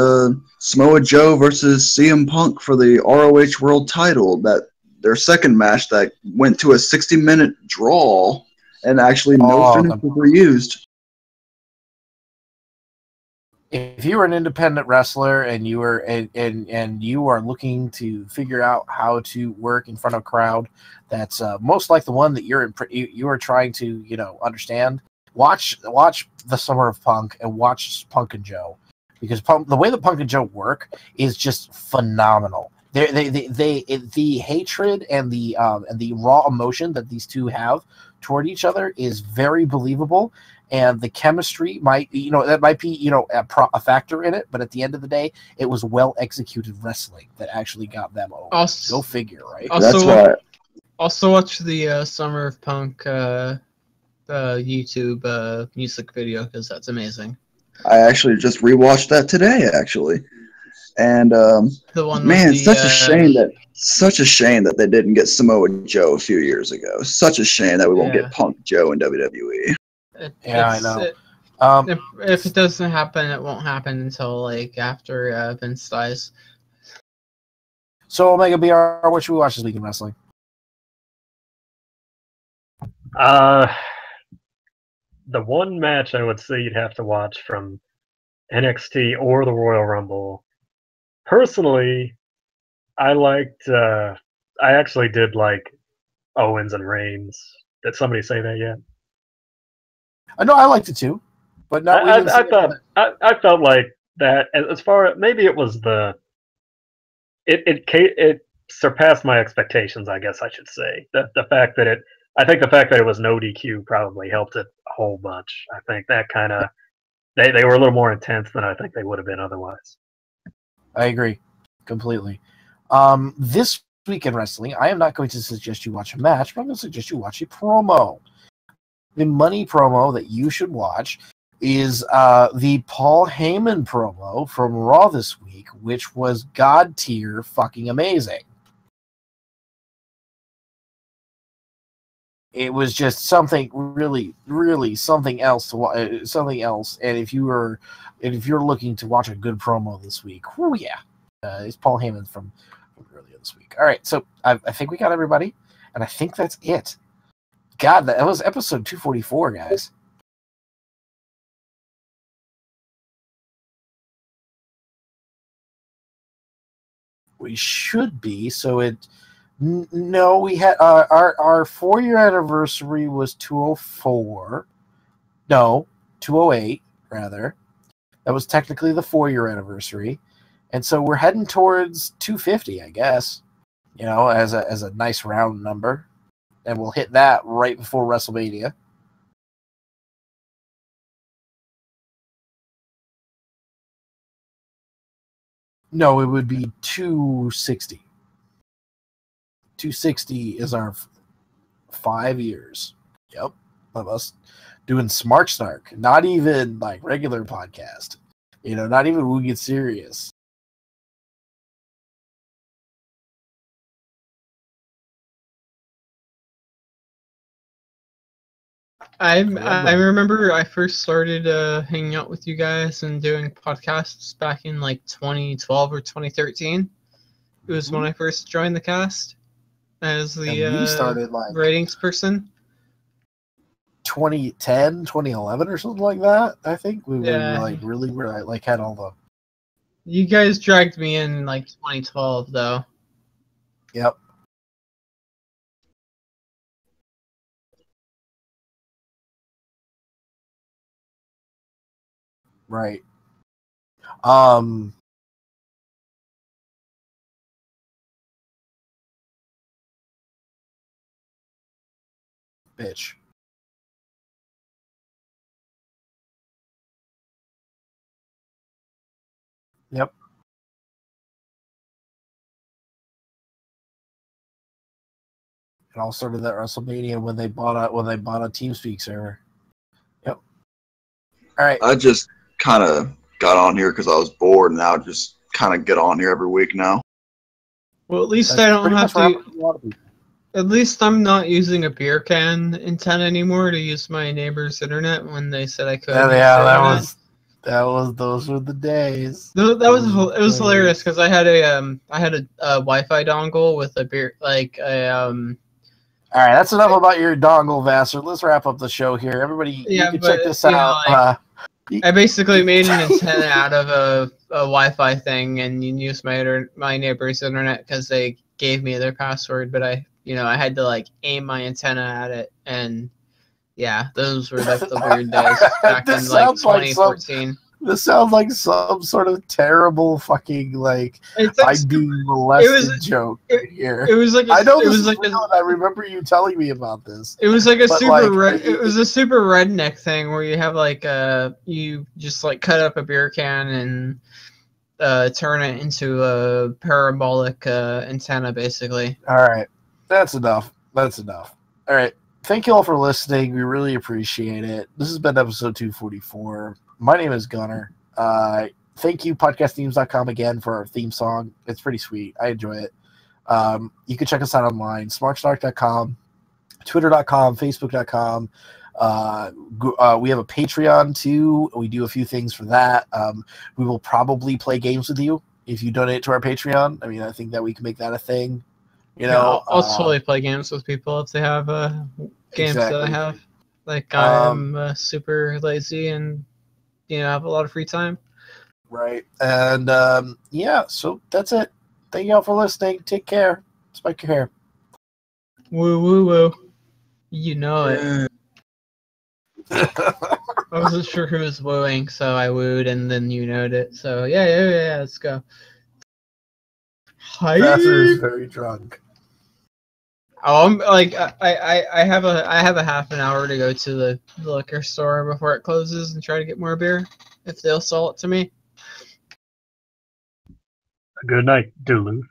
A: Samoa Joe versus CM Punk for the ROH World Title. That their second match that went to a 60-minute draw, and actually no finishes were used.
B: If you were an independent wrestler and you were and you are looking to figure out how to work in front of a crowd that's most like the one that you are trying to understand, watch the Summer of Punk and watch Punk and Joe, because the way that Punk and Joe work is just phenomenal. The hatred and the raw emotion that these two have toward each other is very believable. And the chemistry might be a factor in it, but at the end of the day, it was well executed wrestling that actually got them over. Go figure, right?
C: Also, Also watch the Summer of Punk YouTube music video because that's amazing.
A: I actually just rewatched that today, actually. And
C: The one
A: man,
C: with the
A: such a shame that they didn't get Samoa Joe a few years ago. Such a shame that we won't get Punk Joe in WWE.
B: I know.
C: If it doesn't happen, it won't happen until like after Vince dies.
B: So Omega BR, what should we watch this week in wrestling?
D: The one match I would say you'd have to watch from NXT or the Royal Rumble. Personally, I actually did like Owens and Reigns. Did somebody say that yet?
B: I know I liked it too, but not.
D: I felt like that as far maybe it was it surpassed my expectations. I guess I should say the fact that I think the fact that it was no DQ probably helped it a whole bunch. I think that kind of they were a little more intense than I think they would have been otherwise.
B: I agree completely. This week in wrestling, I am not going to suggest you watch a match, but I'm going to suggest you watch a promo. The money promo that you should watch is the Paul Heyman promo from Raw this week, which was god tier fucking amazing. It was just something really, really something else to watch. Something else, and if you're looking to watch a good promo this week, oh yeah, it's Paul Heyman from earlier this week. All right, so I think we got everybody, and I think that's it. God, that was episode 244, guys. We should be. So no, we had our 4-year anniversary was 204. No, 208 rather. That was technically the 4-year anniversary, and so we're heading towards 250, I guess. You know, as a nice round number. And we'll hit that right before WrestleMania. No, it would be 260. 260 is our 5 years. Yep, of us doing Smark Snark. Not even like regular podcast. You know, not even when we get serious.
C: I remember I first started hanging out with you guys and doing podcasts back in like 2012 or 2013. It was when I first joined the cast as the
B: started like
C: ratings person.
B: 2010, 2011 or something like that. I think we were like really like had all the.
C: You guys dragged me in like 2012 though.
B: Yep. Right. Bitch. Yep. It all started at WrestleMania when they bought a TeamSpeak server. Yep. All right.
A: I just kind of got on here because I was bored, and now just kind of get on here every week now.
C: Well, at least I don't have to. At least I'm not using a beer can antenna anymore to use my neighbor's internet when they said I could.
B: Those were the days.
C: It was hilarious because I had a Wi-Fi dongle with a beer
B: All right, that's enough about your dongle, Vassar. Let's wrap up the show here. Everybody, you can check this out.
C: I basically made an antenna out of a Wi-Fi thing and used my neighbor's internet because they gave me their password, but I had to like aim my antenna at it, and yeah, those were like the weird days back in like 2014.
B: This sounds like some sort of terrible fucking like I'm being molested joke here.
C: It was like
B: I know this is real, and I remember you telling me about this.
C: It was like it was a super redneck thing where you have like you just like cut up a beer can and turn it into a parabolic antenna basically.
B: All right, that's enough. That's enough. All right. Thank you all for listening. We really appreciate it. This has been episode 244. My name is Gunnar. Thank you, podcastthemes.com, again, for our theme song. It's pretty sweet. I enjoy it. You can check us out online, SmarkSnark.com, Twitter.com, Facebook.com. We have a Patreon, too. We do a few things for that. We will probably play games with you if you donate to our Patreon. I mean, I think that we can make that a thing. You know,
C: I'll totally play games with people if they have games that I
B: exactly.
C: have. Like, I'm super lazy and, have a lot of free time.
B: Right. And, yeah, so that's it. Thank you all for listening. Take care. Spike your hair.
C: Woo, woo, woo. You know it.
A: Yeah.
C: I wasn't sure who was wooing, so I wooed, and then you knowed it. So, yeah, let's go. Hi.
B: Vassar is very drunk.
C: Oh, I'm like I have a half an hour to go to the liquor store before it closes and try to get more beer if they'll sell it to me.
D: Good night, Duluth.